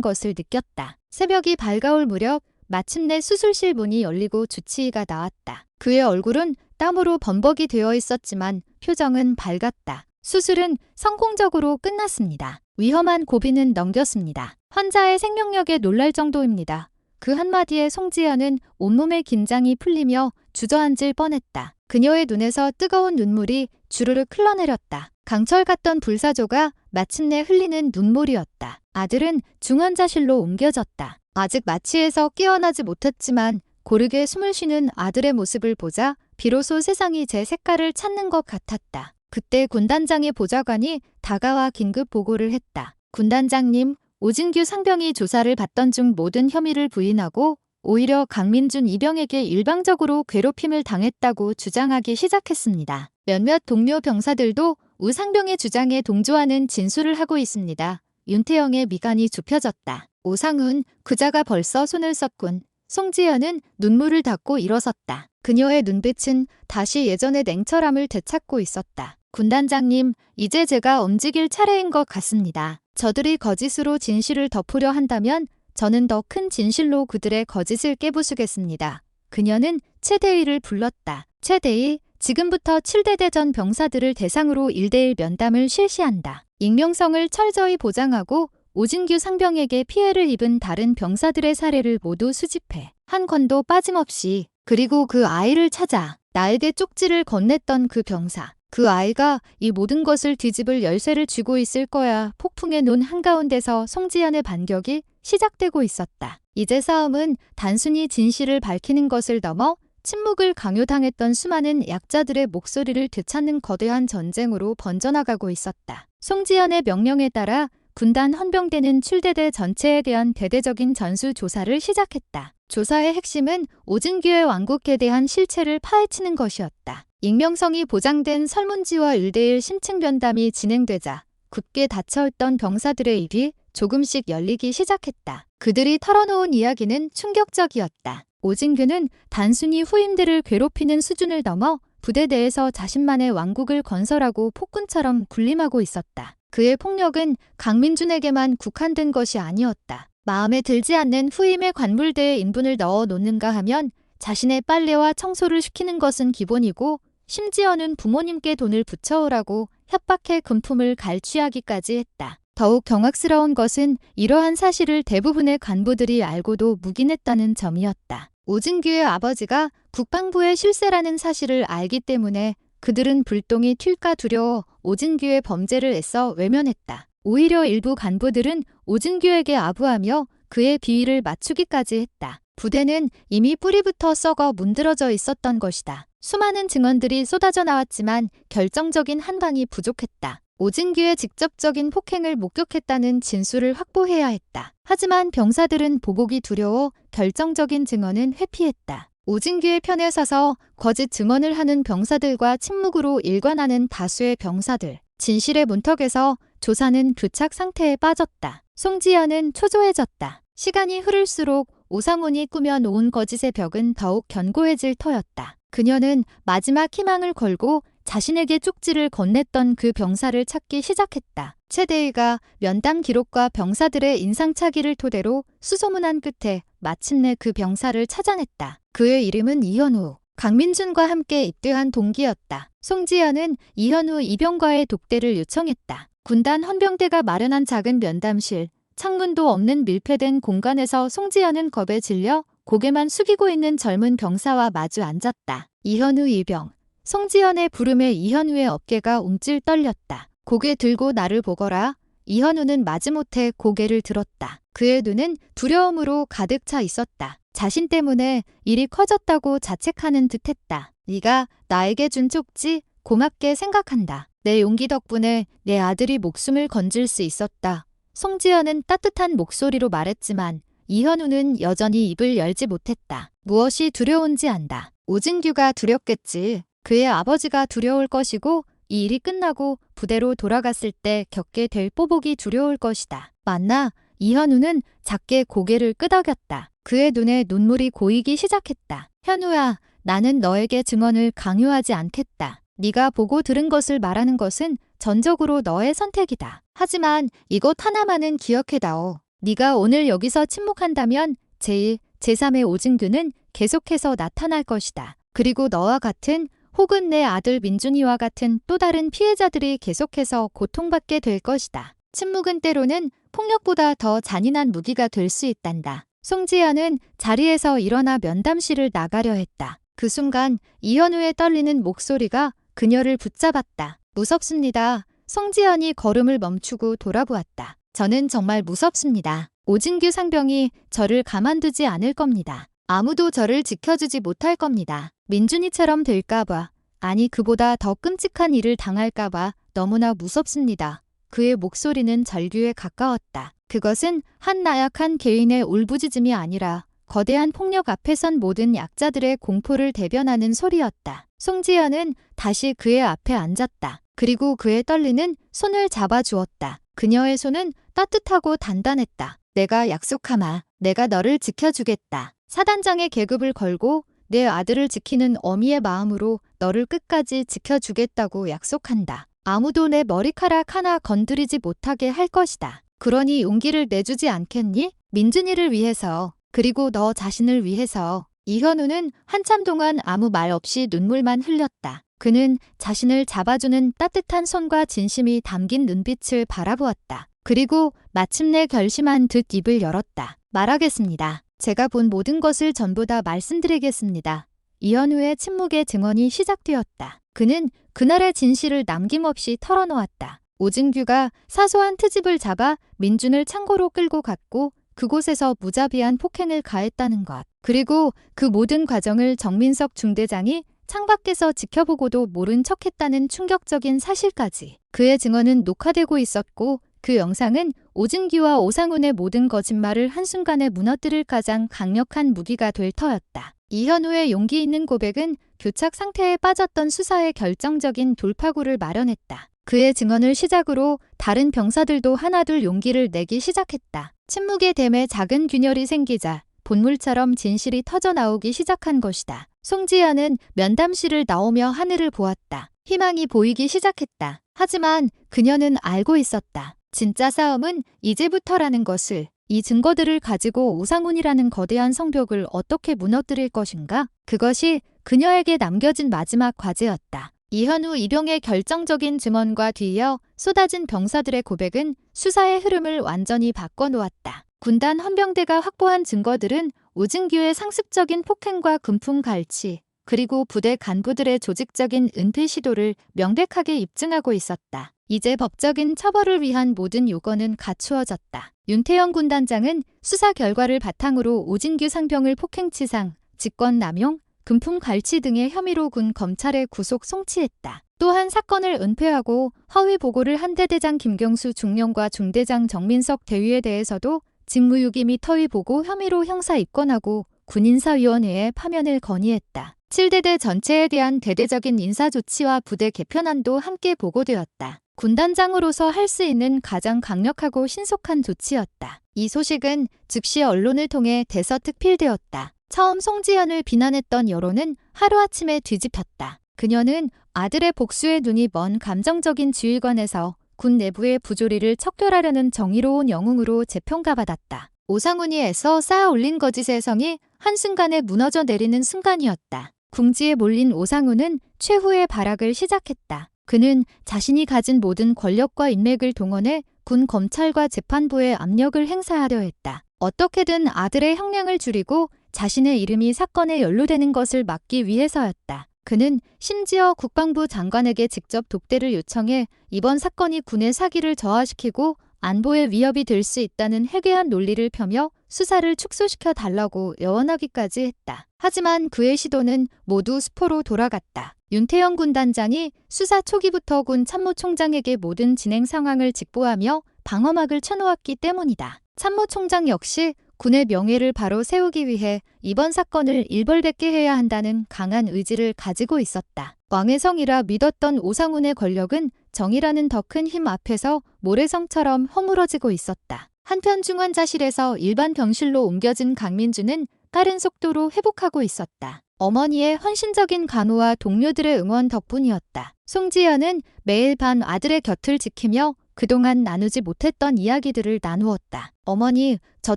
것을 느꼈다. 새벽이 밝아올 무렵 마침내 수술실 문이 열리고 주치의가 나왔다. 그의 얼굴은 땀으로 범벅이 되어 있었지만 표정은 밝았다. 수술은 성공적으로 끝났습니다. 위험한 고비는 넘겼습니다. 환자의 생명력에 놀랄 정도입니다. 그 한마디에 송지연은 온몸의 긴장이 풀리며 주저앉을 뻔했다. 그녀의 눈에서 뜨거운 눈물이 주르륵 흘러내렸다. 강철 같던 불사조가 마침내 흘리는 눈물이었다. 아들은 중환자실로 옮겨졌다. 아직 마취에서 깨어나지 못했지만 고르게 숨을 쉬는 아들의 모습을 보자 비로소 세상이 제 색깔을 찾는 것 같았다. 그때 군단장의 보좌관이 다가와 긴급 보고를 했다. 군단장님, 오진규 상병이 조사를 받던 중 모든 혐의를 부인하고 오히려 강민준 이병에게 일방적으로 괴롭힘을 당했다고 주장하기 시작했습니다. 몇몇 동료 병사들도 우 상병의 주장에 동조하는 진술을 하고 있습니다. 윤태영의 미간이 좁혀졌다. 오상훈, 그자가 벌써 손을 썼군. 송지연은 눈물을 닦고 일어섰다. 그녀의 눈빛은 다시 예전의 냉철함을 되찾고 있었다. 군단장님, 이제 제가 움직일 차례인 것 같습니다. 저들이 거짓으로 진실을 덮으려 한다면 저는 더 큰 진실로 그들의 거짓을 깨부수겠습니다. 그녀는 최대위를 불렀다. 최대위, 지금부터 7대 대전 병사들을 대상으로 1대1 면담을 실시한다. 익명성을 철저히 보장하고 오진규 상병에게 피해를 입은 다른 병사들의 사례를 모두 수집해. 한 건도 빠짐없이. 그리고 그 아이를 찾아. 나에게 쪽지를 건넸던 그 병사. 그 아이가 이 모든 것을 뒤집을 열쇠를 쥐고 있을 거야. 폭풍의 눈 한가운데서 송지연의 반격이 시작되고 있었다. 이제 싸움은 단순히 진실을 밝히는 것을 넘어 침묵을 강요당했던 수많은 약자들의 목소리를 되찾는 거대한 전쟁으로 번져나가고 있었다. 송지연의 명령에 따라 군단 헌병대는 출대대 전체에 대한 대대적인 전수조사를 시작했다. 조사의 핵심은 오진규의 왕국에 대한 실체를 파헤치는 것이었다. 익명성이 보장된 설문지와 1대1 심층 면담이 진행되자 굳게 닫혀있던 병사들의 입이 조금씩 열리기 시작했다. 그들이 털어놓은 이야기는 충격적이었다. 오진규는 단순히 후임들을 괴롭히는 수준을 넘어 부대 내에서 자신만의 왕국을 건설하고 폭군처럼 군림하고 있었다. 그의 폭력은 강민준에게만 국한된 것이 아니었다. 마음에 들지 않는 후임의 관물대에 인분을 넣어 놓는가 하면 자신의 빨래와 청소를 시키는 것은 기본이고 심지어는 부모님께 돈을 붙여오라고 협박해 금품을 갈취하기까지 했다. 더욱 경악스러운 것은 이러한 사실을 대부분의 간부들이 알고도 묵인했다는 점이었다. 오진규의 아버지가 국방부의 실세라는 사실을 알기 때문에 그들은 불똥이 튈까 두려워 오진규의 범죄를 애써 외면했다. 오히려 일부 간부들은 오진규에게 아부하며 그의 비위를 맞추기까지 했다. 부대는 이미 뿌리부터 썩어 문드러져 있었던 것이다. 수많은 증언들이 쏟아져 나왔지만 결정적인 한 방이 부족했다. 오진규의 직접적인 폭행을 목격했다는 진술을 확보해야 했다. 하지만 병사들은 보복이 두려워 결정적인 증언은 회피했다. 오진규의 편에 서서 거짓 증언을 하는 병사들과 침묵으로 일관하는 다수의 병사들. 진실의 문턱에서 조사는 교착 상태에 빠졌다. 송지연은 초조해졌다. 시간이 흐를수록 오상훈이 꾸며놓은 거짓의 벽은 더욱 견고해질 터였다. 그녀는 마지막 희망을 걸고 자신에게 쪽지를 건넸던 그 병사를 찾기 시작했다. 최대위가 면담 기록과 병사들의 인상착의를 토대로 수소문한 끝에 마침내 그 병사를 찾아냈다. 그의 이름은 이현우. 강민준과 함께 입대한 동기였다. 송지연은 이현우 이병과의 독대를 요청했다. 군단 헌병대가 마련한 작은 면담실, 창문도 없는 밀폐된 공간에서 송지연은 겁에 질려 고개만 숙이고 있는 젊은 병사와 마주 앉았다. 이현우 이병. 송지연의 부름에 이현우의 어깨가 움찔 떨렸다. 고개 들고 나를 보거라. 이현우는 마지못해 고개를 들었다. 그의 눈은 두려움으로 가득 차 있었다. 자신 때문에 일이 커졌다고 자책하는 듯했다. 네가 나에게 준 쪽지 고맙게 생각한다. 내 용기 덕분에 내 아들이 목숨을 건질 수 있었다. 송지연은 따뜻한 목소리로 말했지만 이현우는 여전히 입을 열지 못했다. 무엇이 두려운지 안다. 오진규가 두렵겠지. 그의 아버지가 두려울 것이고 이 일이 끝나고 부대로 돌아갔을 때 겪게 될 뽀복이 두려울 것이다. 맞나? 이현우는 작게 고개를 끄덕였다. 그의 눈에 눈물이 고이기 시작했다. 현우야, 나는 너에게 증언을 강요하지 않겠다. 네가 보고 들은 것을 말하는 것은 전적으로 너의 선택이다. 하지만 이것 하나만은 기억해다오. 네가 오늘 여기서 침묵한다면 제1, 제3의 오진규는 계속해서 나타날 것이다. 그리고 너와 같은 혹은 내 아들 민준이와 같은 또 다른 피해자들이 계속해서 고통받게 될 것이다. 침묵은 때로는 폭력보다 더 잔인한 무기가 될 수 있단다. 송지연은 자리에서 일어나 면담실을 나가려 했다. 그 순간 이현우의 떨리는 목소리가 그녀를 붙잡았다. 무섭습니다. 송지연이 걸음을 멈추고 돌아보았다. 저는 정말 무섭습니다. 오진규 상병이 저를 가만두지 않을 겁니다. 아무도 저를 지켜주지 못할 겁니다. 민준이처럼 될까봐, 아니 그보다 더 끔찍한 일을 당할까봐 너무나 무섭습니다. 그의 목소리는 절규에 가까웠다. 그것은 한 나약한 개인의 울부짖음이 아니라 거대한 폭력 앞에 선 모든 약자들의 공포를 대변하는 소리였다. 송지연은 다시 그의 앞에 앉았다. 그리고 그의 떨리는 손을 잡아주었다. 그녀의 손은 따뜻하고 단단했다. 내가 약속하마. 내가 너를 지켜주겠다. 사단장의 계급을 걸고 내 아들을 지키는 어미의 마음으로 너를 끝까지 지켜주겠다고 약속한다. 아무도 내 머리카락 하나 건드리지 못하게 할 것이다. 그러니 용기를 내주지 않겠니? 민준이를 위해서, 그리고 너 자신을 위해서. 이현우는 한참 동안 아무 말 없이 눈물만 흘렸다. 그는 자신을 잡아주는 따뜻한 손과 진심이 담긴 눈빛을 바라보았다. 그리고 마침내 결심한 듯 입을 열었다. 말하겠습니다. 제가 본 모든 것을 전부 다 말씀드리겠습니다. 이현우의 침묵의 증언이 시작되었다. 그는 그날의 진실을 남김없이 털어놓았다. 오진규가 사소한 트집을 잡아 민준을 창고로 끌고 갔고 그곳에서 무자비한 폭행을 가했다는 것. 그리고 그 모든 과정을 정민석 중대장이 창밖에서 지켜보고도 모른 척했다는 충격적인 사실까지. 그의 증언은 녹화되고 있었고 그 영상은 오진규와 오상훈의 모든 거짓말을 한순간에 무너뜨릴 가장 강력한 무기가 될 터였다. 이현우의 용기 있는 고백은 교착 상태에 빠졌던 수사의 결정적인 돌파구를 마련했다. 그의 증언을 시작으로 다른 병사들도 하나둘 용기를 내기 시작했다. 침묵의 댐에 작은 균열이 생기자 본물처럼 진실이 터져나오기 시작한 것이다. 송지연은 면담실을 나오며 하늘을 보았다. 희망이 보이기 시작했다. 하지만 그녀는 알고 있었다. 진짜 싸움은 이제부터라는 것을. 이 증거들을 가지고 오상훈이라는 거대한 성벽을 어떻게 무너뜨릴 것인가? 그것이 그녀에게 남겨진 마지막 과제였다. 이현우 이병의 결정적인 증언과 뒤이어 쏟아진 병사들의 고백은 수사의 흐름을 완전히 바꿔놓았다. 군단 헌병대가 확보한 증거들은 오진규의 상습적인 폭행과 금품 갈취, 그리고 부대 간부들의 조직적인 은폐 시도를 명백하게 입증하고 있었다. 이제 법적인 처벌을 위한 모든 요건은 갖추어졌다. 윤태영 군단장은 수사 결과를 바탕으로 오진규 상병을 폭행치상, 직권남용, 금품 갈취 등의 혐의로 군 검찰에 구속 송치했다. 또한 사건을 은폐하고 허위 보고를 한 대대장 김경수 중령과 중대장 정민석 대위에 대해서도 직무유기 및 허위 보고 혐의로 형사 입건하고 군인사위원회에 파면을 건의했다. 7대대 전체에 대한 대대적인 인사조치와 부대 개편안도 함께 보고되었다. 군단장으로서 할 수 있는 가장 강력하고 신속한 조치였다. 이 소식은 즉시 언론을 통해 대서특필되었다. 처음 송지현을 비난했던 여론은 하루아침에 뒤집혔다. 그녀는 아들의 복수에 눈이 먼 감정적인 지휘관에서 군 내부의 부조리를 척결하려는 정의로운 영웅으로 재평가받았다. 오상훈이 애써 쌓아 올린 거짓의 성이 한순간에 무너져 내리는 순간이었다. 궁지에 몰린 오상훈은 최후의 발악을 시작했다. 그는 자신이 가진 모든 권력과 인맥을 동원해 군 검찰과 재판부에 압력을 행사하려 했다. 어떻게든 아들의 형량을 줄이고 자신의 이름이 사건에 연루되는 것을 막기 위해서였다. 그는 심지어 국방부 장관에게 직접 독대를 요청해 이번 사건이 군의 사기를 저하시키고 안보에 위협이 될 수 있다는 해괴한 논리를 펴며 수사를 축소시켜 달라고 여원하기까지 했다. 하지만 그의 시도는 모두 수포로 돌아갔다. 윤태영 군단장이 수사 초기부터 군 참모총장에게 모든 진행 상황을 직보하며 방어막을 쳐놓았기 때문이다. 참모총장 역시 군의 명예를 바로 세우기 위해 이번 사건을 일벌백계 해야 한다는 강한 의지를 가지고 있었다. 왕의 성이라 믿었던 오상훈의 권력은 정이라는 더 큰 힘 앞에서 모래성처럼 허물어지고 있었다. 한편 중환자실에서 일반 병실로 옮겨진 강민주는 빠른 속도로 회복하고 있었다. 어머니의 헌신적인 간호와 동료들의 응원 덕분이었다. 송지연은 매일 밤 아들의 곁을 지키며 그동안 나누지 못했던 이야기들을 나누었다. 어머니, 저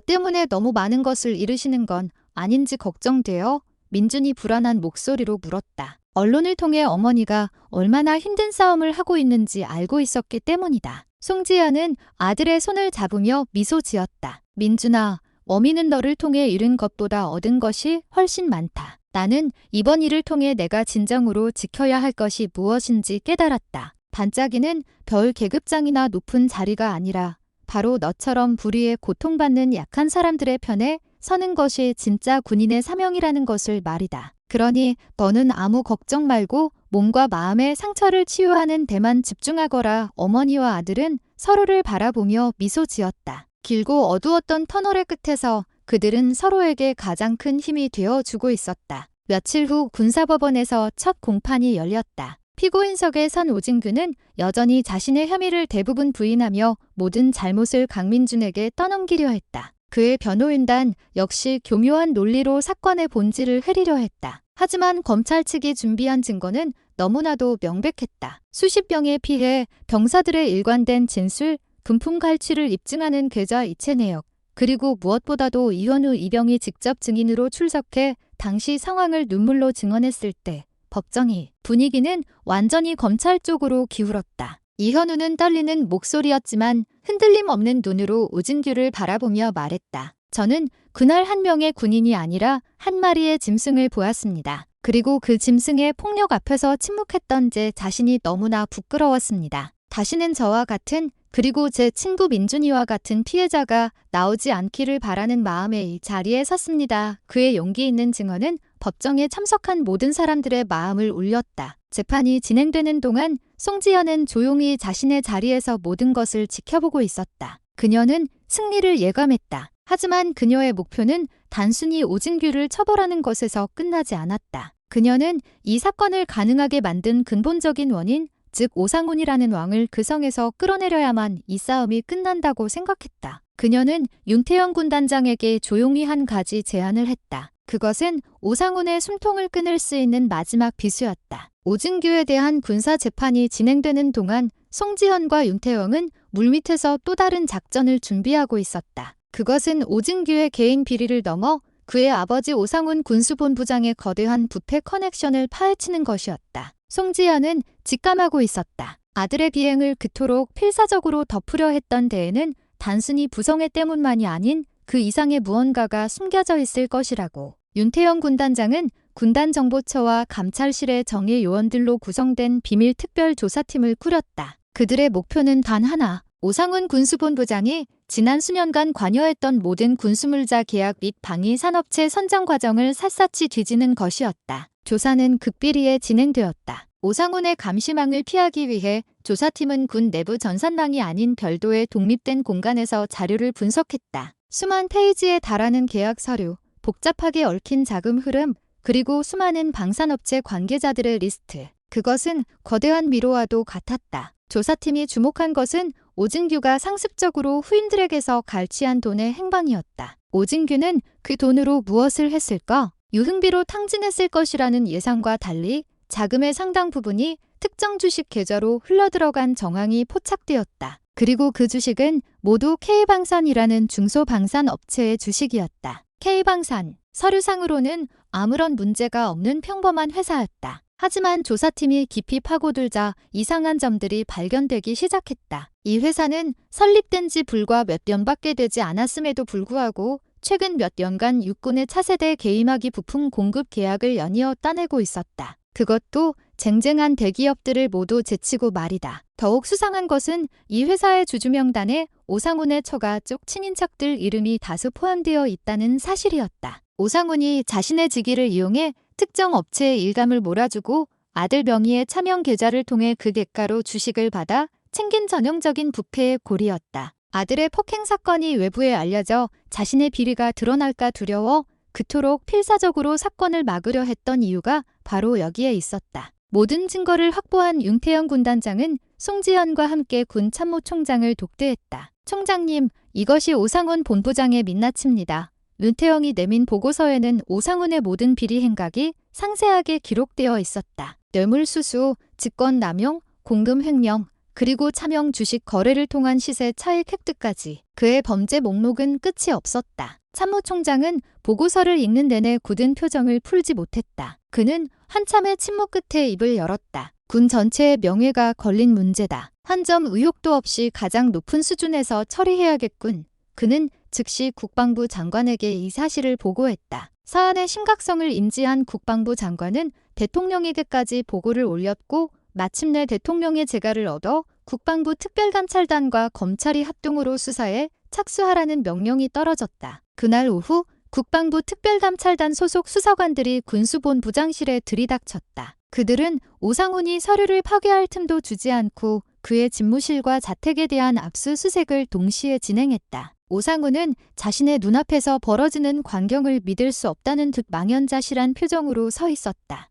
때문에 너무 많은 것을 잃으시는 건 아닌지 걱정돼요? 민준이 불안한 목소리로 물었다. 언론을 통해 어머니가 얼마나 힘든 싸움을 하고 있는지 알고 있었기 때문이다. 송지연은 아들의 손을 잡으며 미소 지었다. 민준아, 어미는 너를 통해 잃은 것보다 얻은 것이 훨씬 많다. 나는 이번 일을 통해 내가 진정으로 지켜야 할 것이 무엇인지 깨달았다. 반짝이는 별 계급장이나 높은 자리가 아니라 바로 너처럼 불의에 고통받는 약한 사람들의 편에 서는 것이 진짜 군인의 사명이라는 것을 말이다. 그러니 너는 아무 걱정 말고 몸과 마음의 상처를 치유하는 데만 집중하거라. 어머니와 아들은 서로를 바라보며 미소 지었다. 길고 어두웠던 터널의 끝에서 그들은 서로에게 가장 큰 힘이 되어주고 있었다. 며칠 후 군사법원에서 첫 공판이 열렸다. 피고인석에 선 오진규는 여전히 자신의 혐의를 대부분 부인하며 모든 잘못을 강민준에게 떠넘기려 했다. 그의 변호인단 역시 교묘한 논리로 사건의 본질을 흐리려 했다. 하지만 검찰 측이 준비한 증거는 너무나도 명백했다. 수십 명의 피해, 병사들의 일관된 진술, 금품 갈취를 입증하는 계좌 이체 내역, 그리고 무엇보다도 이현우 이병이 직접 증인으로 출석해 당시 상황을 눈물로 증언했을 때 법정이 분위기는 완전히 검찰 쪽으로 기울었다. 이현우는 떨리는 목소리였지만 흔들림 없는 눈으로 오진규를 바라보며 말했다. 저는 그날 한 명의 군인이 아니라 한 마리의 짐승을 보았습니다. 그리고 그 짐승의 폭력 앞에서 침묵했던 제 자신이 너무나 부끄러웠습니다. 다시는 저와 같은 그리고 제 친구 민준이와 같은 피해자가 나오지 않기를 바라는 마음에 이 자리에 섰습니다. 그의 용기 있는 증언은 법정에 참석한 모든 사람들의 마음을 울렸다. 재판이 진행되는 동안 송지연은 조용히 자신의 자리에서 모든 것을 지켜보고 있었다. 그녀는 승리를 예감했다. 하지만 그녀의 목표는 단순히 오진규를 처벌하는 것에서 끝나지 않았다. 그녀는 이 사건을 가능하게 만든 근본적인 원인, 즉 오상훈이라는 왕을 그 성에서 끌어내려야만 이 싸움이 끝난다고 생각했다. 그녀는 윤태영 군단장에게 조용히 한 가지 제안을 했다. 그것은 오상훈의 숨통을 끊을 수 있는 마지막 비수였다. 오진규에 대한 군사 재판이 진행되는 동안 송지현과 윤태영은 물밑에서 또 다른 작전을 준비하고 있었다. 그것은 오진규의 개인 비리를 넘어 그의 아버지 오상훈 군수본부장의 거대한 부패 커넥션을 파헤치는 것이었다. 송지현은 직감하고 있었다. 아들의 비행을 그토록 필사적으로 덮으려 했던 데에는 단순히 부성애 때문만이 아닌 그 이상의 무언가가 숨겨져 있을 것이라고. 윤태영 군단장은 군단정보처와 감찰실의 정예 요원들로 구성된 비밀 특별조사팀을 꾸렸다. 그들의 목표는 단 하나, 오상훈 군수본부장이 지난 수년간 관여했던 모든 군수물자 계약 및 방위 산업체 선정 과정을 샅샅이 뒤지는 것이었다. 조사는 극비리에 진행되었다. 오상훈의 감시망을 피하기 위해 조사팀은 군 내부 전산망이 아닌 별도의 독립된 공간에서 자료를 분석했다. 수만 페이지에 달하는 계약 서류, 복잡하게 얽힌 자금 흐름, 그리고 수많은 방산업체 관계자들의 리스트. 그것은 거대한 미로와도 같았다. 조사팀이 주목한 것은 오진규가 상습적으로 후임들에게서 갈취한 돈의 행방이었다. 오진규는 그 돈으로 무엇을 했을까? 유흥비로 탕진했을 것이라는 예상과 달리 자금의 상당 부분이 특정 주식 계좌로 흘러들어간 정황이 포착되었다. 그리고 그 주식은 모두 K방산이라는 중소방산업체의 주식이었다. K방산, 서류상으로는 아무런 문제가 없는 평범한 회사였다. 하지만 조사팀이 깊이 파고들자 이상한 점들이 발견되기 시작했다. 이 회사는 설립된 지 불과 몇 년밖에 되지 않았음에도 불구하고 최근 몇 년간 육군의 차세대 개임하기 부품 공급 계약을 연이어 따내고 있었다. 그것도 쟁쟁한 대기업들을 모두 제치고 말이다. 더욱 수상한 것은 이 회사의 주주 명단에 오상훈의 처가 쪽 친인척들 이름이 다수 포함되어 있다는 사실이었다. 오상훈이 자신의 직위를 이용해 특정 업체에 일감을 몰아주고 아들 명의의 차명 계좌를 통해 그 대가로 주식을 받아 챙긴 전형적인 부패의 고리였다. 아들의 폭행 사건이 외부에 알려져 자신의 비리가 드러날까 두려워 그토록 필사적으로 사건을 막으려 했던 이유가 바로 여기에 있었다. 모든 증거를 확보한 윤태영 군단장은 송지현과 함께 군 참모총장을 독대했다. 총장님, 이것이 오상훈 본부장의 민낯입니다. 윤태영이 내민 보고서에는 오상훈의 모든 비리 행각이 상세하게 기록되어 있었다. 뇌물수수, 직권남용, 공금 횡령, 그리고 차명 주식 거래를 통한 시세 차익 획득까지 그의 범죄 목록은 끝이 없었다. 참모총장은 보고서를 읽는 내내 굳은 표정을 풀지 못했다. 그는 한참의 침묵 끝에 입을 열었다. 군 전체의 명예가 걸린 문제다. 한 점 의혹도 없이 가장 높은 수준에서 처리해야겠군. 그는 즉시 국방부 장관에게 이 사실을 보고했다. 사안의 심각성을 인지한 국방부 장관은 대통령에게까지 보고를 올렸고 마침내 대통령의 재가를 얻어 국방부 특별감찰단과 검찰이 합동으로 수사에 착수하라는 명령이 떨어졌다. 그날 오후 국방부 특별감찰단 소속 수사관들이 군수본부장실에 들이닥쳤다. 그들은 오상훈이 서류를 파괴할 틈도 주지 않고 그의 집무실과 자택에 대한 압수수색을 동시에 진행했다. 오상훈은 자신의 눈앞에서 벌어지는 광경을 믿을 수 없다는 듯 망연자실한 표정으로 서 있었다.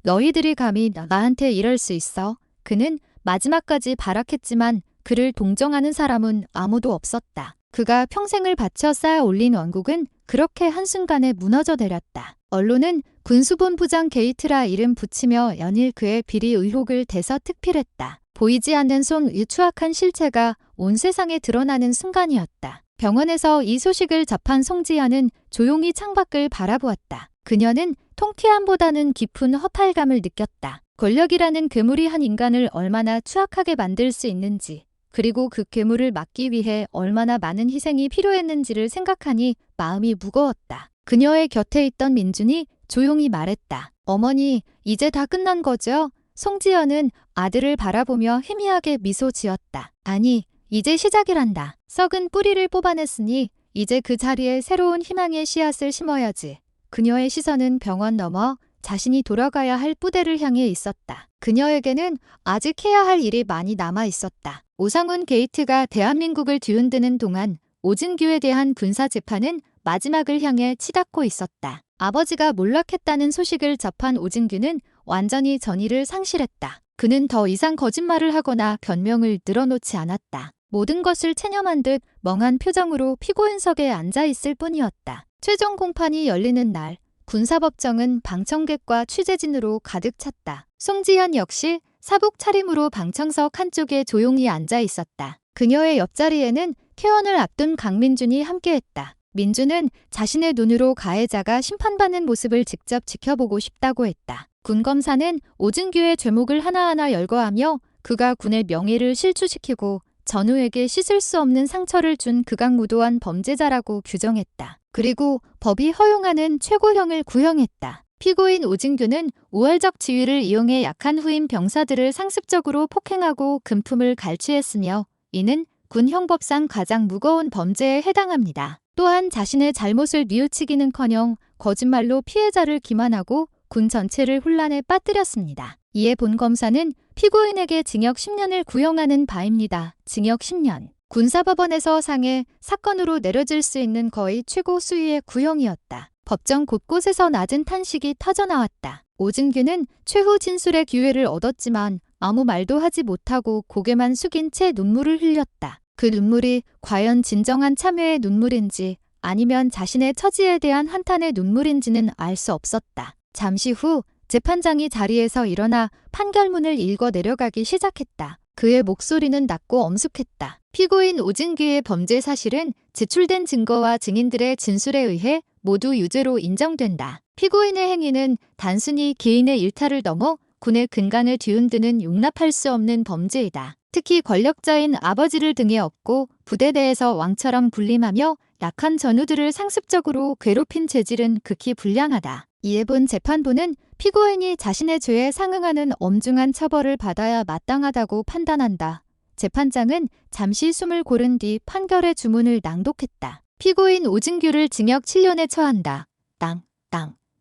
너희들이 감히 나한테 이럴 수 있어? 그는 마지막까지 발악했지만 그를 동정하는 사람은 아무도 없었다. 그가 평생을 바쳐 쌓아 올린 왕국은 그렇게 한순간에 무너져 내렸다. 언론은 군수본부장 게이트라 이름 붙이며 연일 그의 비리 의혹을 대서특필했다. 보이지 않는 손의 추악한 실체가 온 세상에 드러나는 순간이었다. 병원에서 이 소식을 접한 송지현은 조용히 창밖을 바라보았다. 그녀는 통쾌함보다는 깊은 허탈감을 느꼈다. 권력이라는 괴물이 한 인간을 얼마나 추악하게 만들 수 있는지, 그리고 그 괴물을 막기 위해 얼마나 많은 희생이 필요했는지를 생각하니 마음이 무거웠다. 그녀의 곁에 있던 민준이 조용히 말했다. 어머니, 이제 다 끝난 거죠? 송지연은 아들을 바라보며 희미하게 미소 지었다. 아니, 이제 시작이란다. 썩은 뿌리를 뽑아냈으니 이제 그 자리에 새로운 희망의 씨앗을 심어야지. 그녀의 시선은 병원 넘어 자신이 돌아가야 할 부대를 향해 있었다. 그녀에게는 아직 해야 할 일이 많이 남아 있었다. 오상훈 게이트가 대한민국을 뒤흔드는 동안 오진규에 대한 군사재판은 마지막을 향해 치닫고 있었다. 아버지가 몰락했다는 소식을 접한 오진규는 완전히 전의를 상실했다. 그는 더 이상 거짓말을 하거나 변명을 늘어놓지 않았다. 모든 것을 체념한 듯 멍한 표정으로 피고인석에 앉아있을 뿐이었다. 최종 공판이 열리는 날, 군사법정은 방청객과 취재진으로 가득 찼다. 송지현 역시 사복 차림으로 방청석 한쪽에 조용히 앉아 있었다. 그녀의 옆자리에는 퇴원을 앞둔 강민준이 함께했다. 민준은 자신의 눈으로 가해자가 심판받는 모습을 직접 지켜보고 싶다고 했다. 군 검사는 오진규의 죄목을 하나하나 열거하며 그가 군의 명예를 실추시키고 전우에게 씻을 수 없는 상처를 준 극악무도한 범죄자라고 규정했다. 그리고 법이 허용하는 최고형을 구형했다. 피고인 오진규는 우월적 지위를 이용해 약한 후임 병사들을 상습적으로 폭행하고 금품을 갈취했으며 이는 군 형법상 가장 무거운 범죄에 해당합니다. 또한 자신의 잘못을 뉘우치기는커녕 거짓말로 피해자를 기만하고 군 전체를 혼란에 빠뜨렸습니다. 이에 본 검사는 피고인에게 징역 10년을 구형하는 바입니다. 징역 10년. 군사법원에서 상해 사건으로 내려질 수 있는 거의 최고 수위의 구형이었다. 법정 곳곳에서 낮은 탄식이 터져나왔다. 오진규는 최후 진술의 기회를 얻었지만 아무 말도 하지 못하고 고개만 숙인 채 눈물을 흘렸다. 그 눈물이 과연 진정한 참회의 눈물인지 아니면 자신의 처지에 대한 한탄의 눈물인지는 알 수 없었다. 잠시 후 재판장이 자리에서 일어나 판결문을 읽어 내려가기 시작했다. 그의 목소리는 낮고 엄숙했다. 피고인 오진규의 범죄 사실은 제출된 증거와 증인들의 진술에 의해 모두 유죄로 인정된다. 피고인의 행위는 단순히 개인의 일탈을 넘어 군의 근간을 뒤흔드는 용납할 수 없는 범죄이다. 특히 권력자인 아버지를 등에 업고 부대 내에서 왕처럼 군림하며 약한 전우들을 상습적으로 괴롭힌 죄질은 극히 불량하다. 이에 본 재판부는 피고인이 자신의 죄에 상응하는 엄중한 처벌을 받아야 마땅하다고 판단한다. 재판장은 잠시 숨을 고른 뒤 판결의 주문을 낭독했다. 피고인 오진규를 징역 7년에 처한다.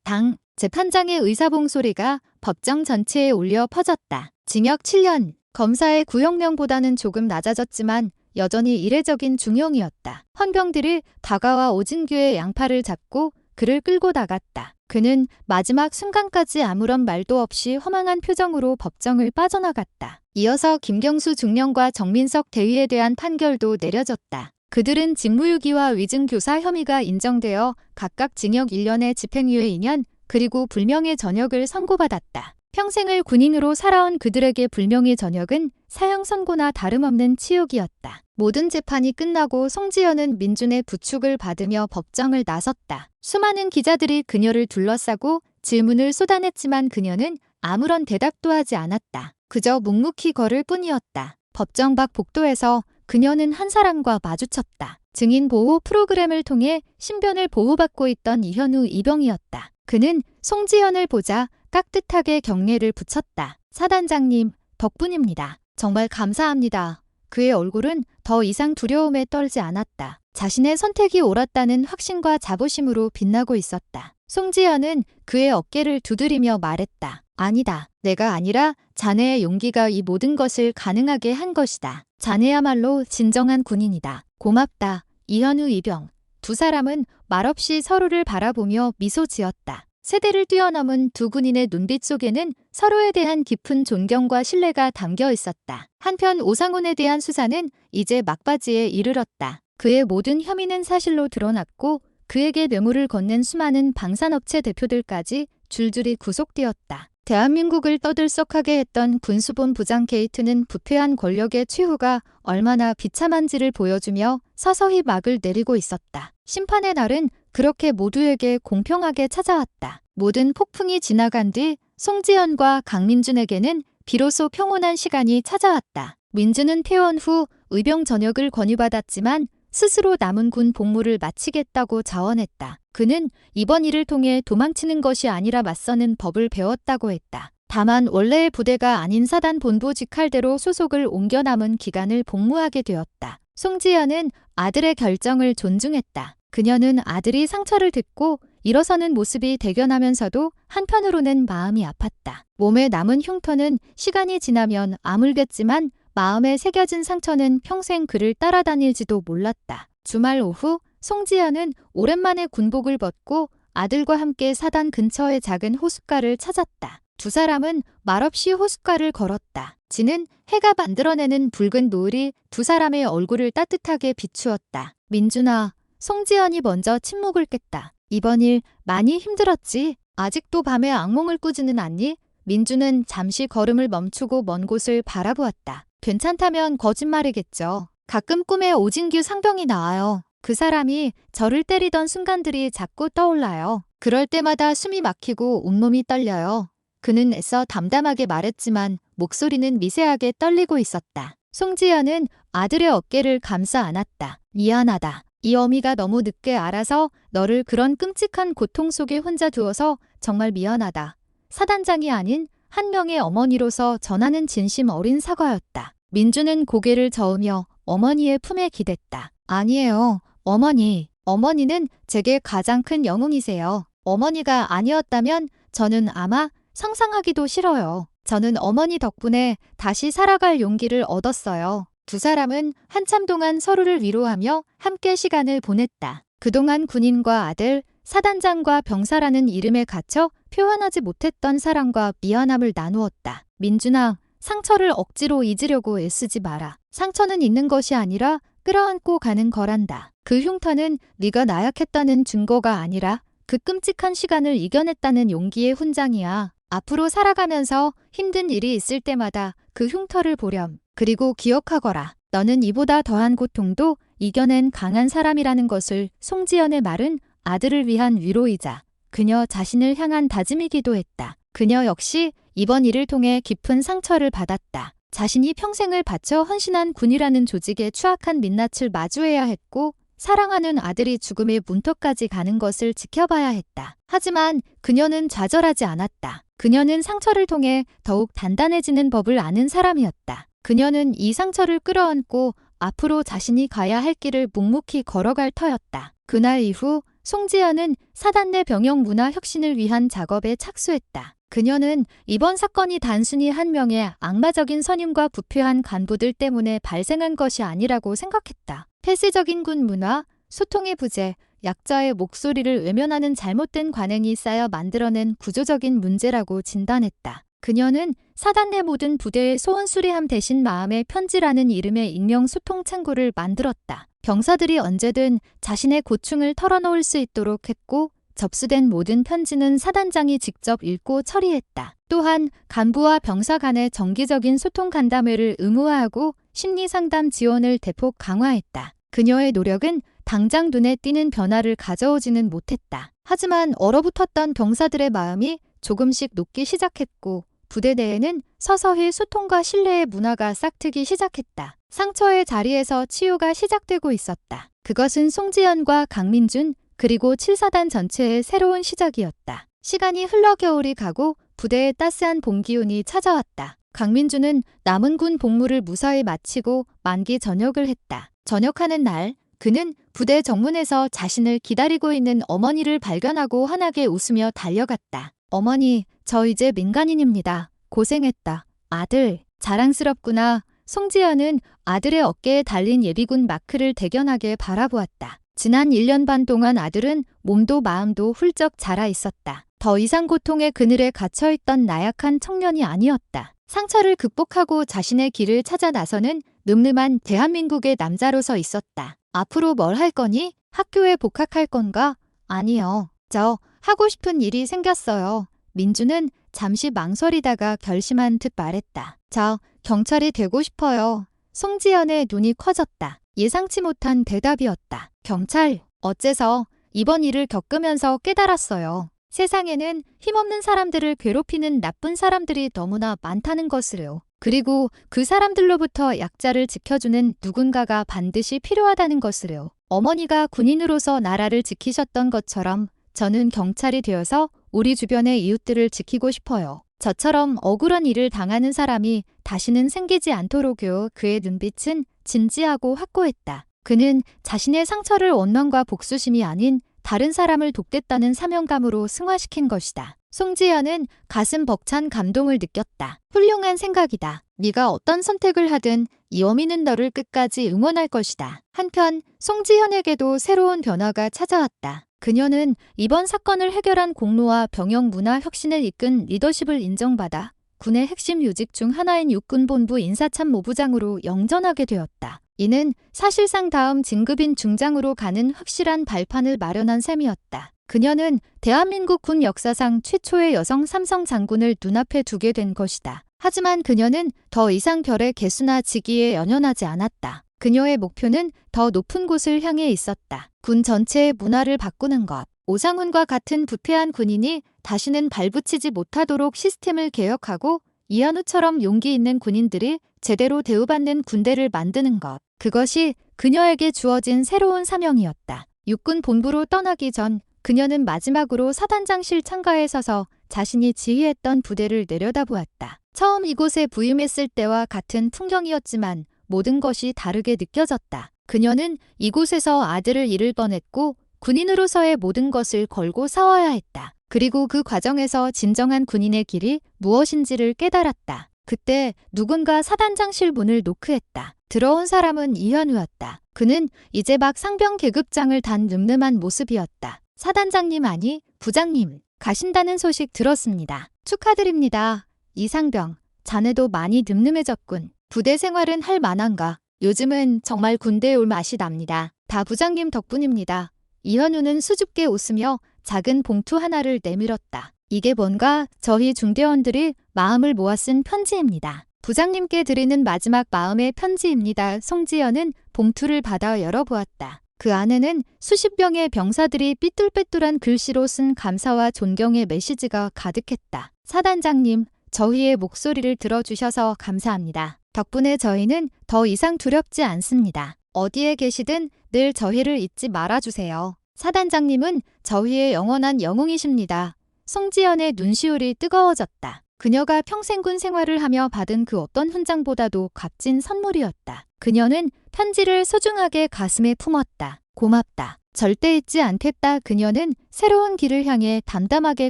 당. 재판장의 의사봉 소리가 법정 전체에 울려 퍼졌다. 징역 7년. 검사의 구형령보다는 조금 낮아졌지만 여전히 이례적인 중형이었다. 헌병들이 다가와 오진규의 양팔을 잡고 그를 끌고 나갔다. 그는 마지막 순간까지 아무런 말도 없이 허망한 표정으로 법정을 빠져나갔다. 이어서 김경수 중령과 정민석 대위에 대한 판결도 내려졌다. 그들은 직무유기와 위증교사 혐의가 인정되어 각각 징역 1년에 집행유예 2년 그리고 불명예 전역을 선고받았다. 평생을 군인으로 살아온 그들에게 불명예 전역은 사형 선고나 다름없는 치욕이었다. 모든 재판이 끝나고 송지연은 민준의 부축을 받으며 법정을 나섰다. 수많은 기자들이 그녀를 둘러싸고 질문을 쏟아냈지만 그녀는 아무런 대답도 하지 않았다. 그저 묵묵히 걸을 뿐이었다. 법정 밖 복도에서 그녀는 한 사람과 마주쳤다. 증인 보호 프로그램을 통해 신변을 보호받고 있던 이현우 이병이었다. 그는 송지연을 보자 깍듯하게 경례를 붙였다. 사단장님, 덕분입니다. 정말 감사합니다. 그의 얼굴은 더 이상 두려움에 떨지 않았다. 자신의 선택이 옳았다는 확신과 자부심으로 빛나고 있었다. 송지연은 그의 어깨를 두드리며 말했다. 아니다. 내가 아니라 자네의 용기가 이 모든 것을 가능하게 한 것이다. 자네야말로 진정한 군인이다. 고맙다. 이현우 이병. 두 사람은 말없이 서로를 바라보며 미소 지었다. 세대를 뛰어넘은 두 군인의 눈빛 속에는 서로에 대한 깊은 존경과 신뢰가 담겨 있었다. 한편 오상훈에 대한 수사는 이제 막바지에 이르렀다. 그의 모든 혐의는 사실로 드러났고 그에게 뇌물을 건넨 수많은 방산업체 대표들까지 줄줄이 구속되었다. 대한민국을 떠들썩하게 했던 군수본 부장 게이트는 부패한 권력의 최후가 얼마나 비참한지를 보여주며 서서히 막을 내리고 있었다. 심판의 날은 그렇게 모두에게 공평하게 찾아왔다. 모든 폭풍이 지나간 뒤 송지연과 강민준에게는 비로소 평온한 시간이 찾아왔다. 민준은 퇴원 후 의병 전역을 권유받았지만 스스로 남은 군 복무를 마치겠다고 자원했다. 그는 이번 일을 통해 도망치는 것이 아니라 맞서는 법을 배웠다고 했다. 다만 원래의 부대가 아닌 사단 본부 직할대로 소속을 옮겨 남은 기간을 복무하게 되었다. 송지연은 아들의 결정을 존중했다. 그녀는 아들이 상처를 듣고 일어서는 모습이 대견하면서도 한편으로는 마음이 아팠다. 몸에 남은 흉터는 시간이 지나면 아물겠지만 마음에 새겨진 상처는 평생 그를 따라다닐지도 몰랐다. 주말 오후 송지연은 오랜만에 군복을 벗고 아들과 함께 사단 근처의 작은 호숫가를 찾았다. 두 사람은 말없이 호숫가를 걸었다. 지는 해가 만들어내는 붉은 노을이 두 사람의 얼굴을 따뜻하게 비추었다. 민준아, 송지연이 먼저 침묵을 깼다. 이번 일 많이 힘들었지? 아직도 밤에 악몽을 꾸지는 않니? 민준은 잠시 걸음을 멈추고 먼 곳을 바라보았다. 괜찮다면 거짓말이겠죠. 가끔 꿈에 오진규 상병이 나와요. 그 사람이 저를 때리던 순간들이 자꾸 떠올라요. 그럴 때마다 숨이 막히고 온몸이 떨려요. 그는 애써 담담하게 말했지만 목소리는 미세하게 떨리고 있었다. 송지연은 아들의 어깨를 감싸 안았다. 미안하다. 이 어미가 너무 늦게 알아서 너를 그런 끔찍한 고통 속에 혼자 두어서 정말 미안하다. 사단장이 아닌 한 명의 어머니로서 전하는 진심 어린 사과였다. 민주는 고개를 저으며 어머니의 품에 기댔다. 아니에요, 어머니. 어머니는 제게 가장 큰 영웅이세요. 어머니가 아니었다면 저는 아마 상상하기도 싫어요. 저는 어머니 덕분에 다시 살아갈 용기를 얻었어요. 두 사람은 한참 동안 서로를 위로하며 함께 시간을 보냈다. 그동안 군인과 아들, 사단장과 병사라는 이름에 갇혀 표현하지 못했던 사랑과 미안함을 나누었다. 민준아, 상처를 억지로 잊으려고 애쓰지 마라. 상처는 있는 것이 아니라 끌어안고 가는 거란다. 그 흉터는 네가 나약했다는 증거가 아니라 그 끔찍한 시간을 이겨냈다는 용기의 훈장이야. 앞으로 살아가면서 힘든 일이 있을 때마다 그 흉터를 보렴. 그리고 기억하거라. 너는 이보다 더한 고통도 이겨낸 강한 사람이라는 것을. 송지연의 말은 아들을 위한 위로이자 그녀 자신을 향한 다짐이기도 했다. 그녀 역시 이번 일을 통해 깊은 상처를 받았다. 자신이 평생을 바쳐 헌신한 군이라는 조직의 추악한 민낯을 마주해야 했고 사랑하는 아들이 죽음의 문턱까지 가는 것을 지켜봐야 했다. 하지만 그녀는 좌절하지 않았다. 그녀는 상처를 통해 더욱 단단해지는 법을 아는 사람이었다. 그녀는 이 상처를 끌어안고 앞으로 자신이 가야 할 길을 묵묵히 걸어갈 터였다. 그날 이후 송지연은 사단 내 병영 문화 혁신을 위한 작업에 착수했다. 그녀는 이번 사건이 단순히 한 명의 악마적인 선임과 부패한 간부들 때문에 발생한 것이 아니라고 생각했다. 폐쇄적인 군 문화, 소통의 부재, 약자의 목소리를 외면하는 잘못된 관행이 쌓여 만들어낸 구조적인 문제라고 진단했다. 그녀는 사단 내 모든 부대의 소원 수리함 대신 마음의 편지라는 이름의 익명 소통 창구를 만들었다. 병사들이 언제든 자신의 고충을 털어놓을 수 있도록 했고 접수된 모든 편지는 사단장이 직접 읽고 처리했다. 또한 간부와 병사 간의 정기적인 소통 간담회를 의무화하고 심리상담 지원을 대폭 강화했다. 그녀의 노력은 당장 눈에 띄는 변화를 가져오지는 못했다. 하지만 얼어붙었던 병사들의 마음이 조금씩 녹기 시작했고 부대 내에는 서서히 소통과 신뢰의 문화가 싹트기 시작했다. 상처의 자리에서 치유가 시작되고 있었다. 그것은 송지연과 강민준 그리고 7사단 전체의 새로운 시작이었다. 시간이 흘러 겨울이 가고 부대에 따스한 봄 기운이 찾아왔다. 강민준은 남은 군 복무를 무사히 마치고 만기 전역을 했다. 전역하는 날 그는 부대 정문에서 자신을 기다리고 있는 어머니를 발견하고 환하게 웃으며 달려갔다. 어머니, 저 이제 민간인입니다. 고생했다. 아들, 자랑스럽구나. 송지연은 아들의 어깨에 달린 예비군 마크를 대견하게 바라보았다. 지난 1년 반 동안 아들은 몸도 마음도 훌쩍 자라 있었다. 더 이상 고통의 그늘에 갇혀있던 나약한 청년이 아니었다. 상처를 극복하고 자신의 길을 찾아 나서는 늠름한 대한민국의 남자로서 있었다. 앞으로 뭘 할 거니? 학교에 복학할 건가? 아니요. 저 하고 싶은 일이 생겼어요. 민주는 잠시 망설이다가 결심한 듯 말했다. 저 경찰이 되고 싶어요. 송지연의 눈이 커졌다. 예상치 못한 대답이었다. 경찰? 어째서? 이번 일을 겪으면서 깨달았어요. 세상에는 힘없는 사람들을 괴롭히는 나쁜 사람들이 너무나 많다는 것을요. 그리고 그 사람들로부터 약자를 지켜주는 누군가가 반드시 필요하다는 것을요. 어머니가 군인으로서 나라를 지키셨던 것처럼 저는 경찰이 되어서 우리 주변의 이웃들을 지키고 싶어요. 저처럼 억울한 일을 당하는 사람이 다시는 생기지 않도록요. 그의 눈빛은 진지하고 확고했다. 그는 자신의 상처를 원망과 복수심이 아닌 다른 사람을 돕겠다는 사명감으로 승화시킨 것이다. 송지연은 가슴 벅찬 감동을 느꼈다. 훌륭한 생각이다. 네가 어떤 선택을 하든 이 어미는 너를 끝까지 응원할 것이다. 한편 송지연에게도 새로운 변화가 찾아왔다. 그녀는 이번 사건을 해결한 공로와 병영 문화 혁신을 이끈 리더십을 인정받아 군의 핵심 요직 중 하나인 육군본부 인사참모부장으로 영전하게 되었다. 이는 사실상 다음 진급인 중장으로 가는 확실한 발판을 마련한 셈이었다. 그녀는 대한민국 군 역사상 최초의 여성 삼성 장군을 눈앞에 두게 된 것이다. 하지만 그녀는 더 이상 별의 개수나 직위에 연연하지 않았다. 그녀의 목표는 더 높은 곳을 향해 있었다. 군 전체의 문화를 바꾸는 것. 오상훈과 같은 부패한 군인이 다시는 발붙이지 못하도록 시스템을 개혁하고 이현우처럼 용기 있는 군인들이 제대로 대우받는 군대를 만드는 것. 그것이 그녀에게 주어진 새로운 사명이었다. 육군 본부로 떠나기 전 그녀는 마지막으로 사단장실 창가에 서서 자신이 지휘했던 부대를 내려다보았다. 처음 이곳에 부임했을 때와 같은 풍경이었지만 모든 것이 다르게 느껴졌다. 그녀는 이곳에서 아들을 잃을 뻔했고 군인으로서의 모든 것을 걸고 싸워야 했다. 그리고 그 과정에서 진정한 군인의 길이 무엇인지를 깨달았다. 그때 누군가 사단장실 문을 노크했다. 들어온 사람은 이현우였다. 그는 이제 막 상병 계급장을 단 늠름한 모습이었다. 사단장님 아니 부장님 가신다는 소식 들었습니다. 축하드립니다. 이상병 자네도 많이 늠름해졌군. 부대 생활은 할 만한가? 요즘은 정말 군대에 올 맛이 납니다. 다 부장님 덕분입니다. 이현우는 수줍게 웃으며 작은 봉투 하나를 내밀었다. 이게 뭔가 저희 중대원들이 마음을 모아 쓴 편지입니다. 부장님께 드리는 마지막 마음의 편지입니다. 송지연은 봉투를 받아 열어보았다. 그 안에는 수십 명의 병사들이 삐뚤빼뚤한 글씨로 쓴 감사와 존경의 메시지가 가득했다. 사단장님, 저희의 목소리를 들어주셔서 감사합니다. 덕분에 저희는 더 이상 두렵지 않습니다. 어디에 계시든 늘 저희를 잊지 말아주세요. 사단장님은 저희의 영원한 영웅이십니다. 송지연의 눈시울이 뜨거워졌다. 그녀가 평생 군 생활을 하며 받은 그 어떤 훈장보다도 값진 선물이었다. 그녀는 편지를 소중하게 가슴에 품었다. 고맙다. 절대 잊지 않겠다. 그녀는 새로운 길을 향해 담담하게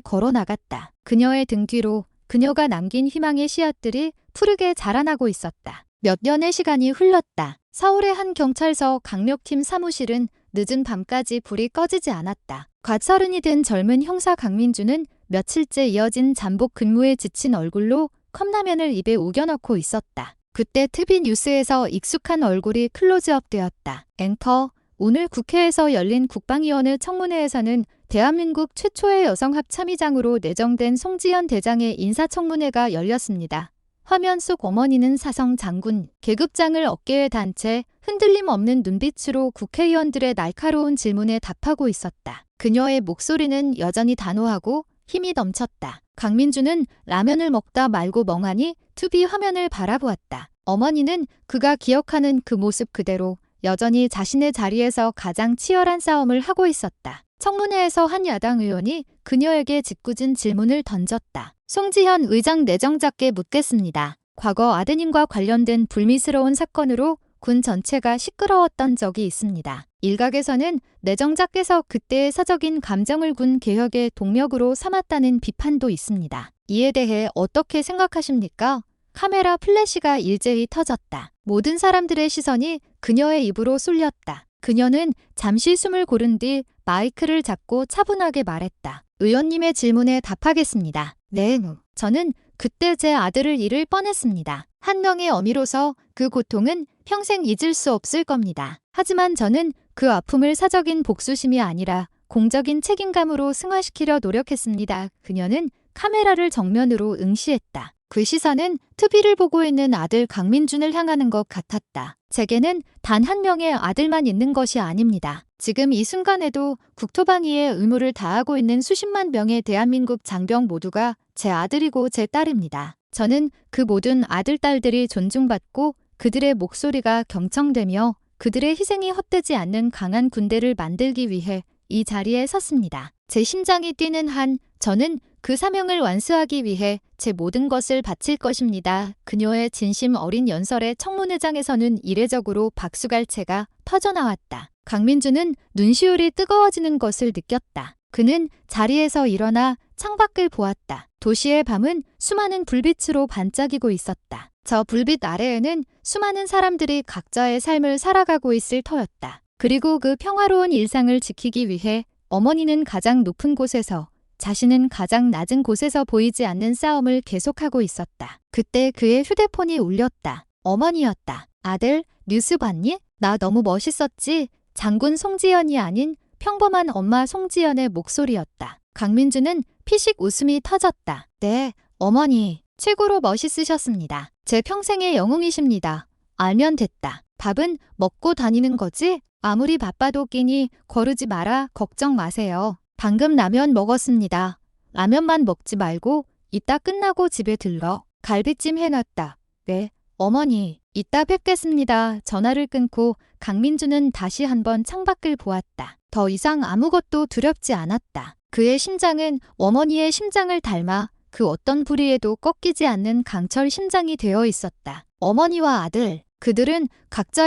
걸어나갔다. 그녀의 등 뒤로 그녀가 남긴 희망의 씨앗들이 푸르게 자라나고 있었다. 몇 년의 시간이 흘렀다. 서울의 한 경찰서 강력팀 사무실은 늦은 밤까지 불이 꺼지지 않았다. 갓 서른이 된 젊은 형사 강민주는 며칠째 이어진 잠복 근무에 지친 얼굴로 컵라면을 입에 우겨넣고 있었다. 그때 TV 뉴스에서 익숙한 얼굴이 클로즈업 되었다. 앵커, 오늘 국회에서 열린 국방위원회 청문회에서는 대한민국 최초의 여성 합참의장으로 내정된 송지연 대장의 인사청문회가 열렸습니다. 화면 속 어머니는 사성 장군, 계급장을 어깨에 단 채 흔들림 없는 눈빛으로 국회의원들의 날카로운 질문에 답하고 있었다. 그녀의 목소리는 여전히 단호하고 힘이 넘쳤다. 강민주는 라면을 먹다 말고 멍하니 TV 화면을 바라보았다. 어머니는 그가 기억하는 그 모습 그대로 여전히 자신의 자리에서 가장 치열한 싸움을 하고 있었다. 청문회에서 한 야당 의원이 그녀에게 짓궂은 질문을 던졌다. 송지현 의장 내정자께 묻겠습니다. 과거 아드님과 관련된 불미스러운 사건으로 군 전체가 시끄러웠던 적이 있습니다. 일각에서는 내정자께서 그때의 사적인 감정을 군 개혁의 동력으로 삼았다는 비판도 있습니다. 이에 대해 어떻게 생각하십니까? 카메라 플래시가 일제히 터졌다. 모든 사람들의 시선이 그녀의 입으로 쏠렸다. 그녀는 잠시 숨을 고른 뒤 마이크를 잡고 차분하게 말했다. 의원님의 질문에 답하겠습니다. 네, 저는 그때 제 아들을 잃을 뻔했습니다. 한 명의 어미로서 그 고통은 평생 잊을 수 없을 겁니다. 하지만 저는 그 아픔을 사적인 복수심이 아니라 공적인 책임감으로 승화시키려 노력했습니다. 그녀는 카메라를 정면으로 응시했다. 그 시선은 TV를 보고 있는 아들 강민준을 향하는 것 같았다. 제게는 단 한 명의 아들만 있는 것이 아닙니다. 지금 이 순간에도 국토방위의 의무를 다하고 있는 수십만 명의 대한민국 장병 모두가 제 아들이고 제 딸입니다. 저는 그 모든 아들, 딸들이 존중받고 그들의 목소리가 경청되며 그들의 희생이 헛되지 않는 강한 군대를 만들기 위해 이 자리에 섰습니다. 제 심장이 뛰는 한 저는 그 사명을 완수하기 위해 제 모든 것을 바칠 것입니다. 그녀의 진심 어린 연설에 청문회장에서는 이례적으로 박수갈채가 터져나왔다. 강민주는 눈시울이 뜨거워지는 것을 느꼈다. 그는 자리에서 일어나 창밖을 보았다. 도시의 밤은 수많은 불빛으로 반짝이고 있었다. 저 불빛 아래에는 수많은 사람들이 각자의 삶을 살아가고 있을 터였다. 그리고 그 평화로운 일상을 지키기 위해 어머니는 가장 높은 곳에서 자신은 가장 낮은 곳에서 보이지 않는 싸움을 계속하고 있었다. 그때 그의 휴대폰이 울렸다. 어머니였다. 아들, 뉴스 봤니? 나 너무 멋있었지? 장군 송지연이 아닌 평범한 엄마 송지연의 목소리였다. 강민주는 피식 웃음이 터졌다. 네, 어머니, 최고로 멋있으셨습니다. 제 평생의 영웅이십니다. 알면 됐다. 밥은 먹고 다니는 거지? 아무리 바빠도 끼니 거르지 마라. 걱정 마세요. 방금 라면 먹었습니다. 라면만 먹지 말고 이따 끝나고 집에 들러. 갈비찜 해놨다. 네, 어머니, 이따 뵙겠습니다. 전화를 끊고 강민주는 다시 한번 창밖을 보았다. 더 이상 아무것도 두렵지 않았다. 그의 심장은 어머니의 심장을 닮아 그 어떤 불의에도 꺾이지 않는 강철 심장이 되어 있었다. 어머니와 아들, 그들은 각자의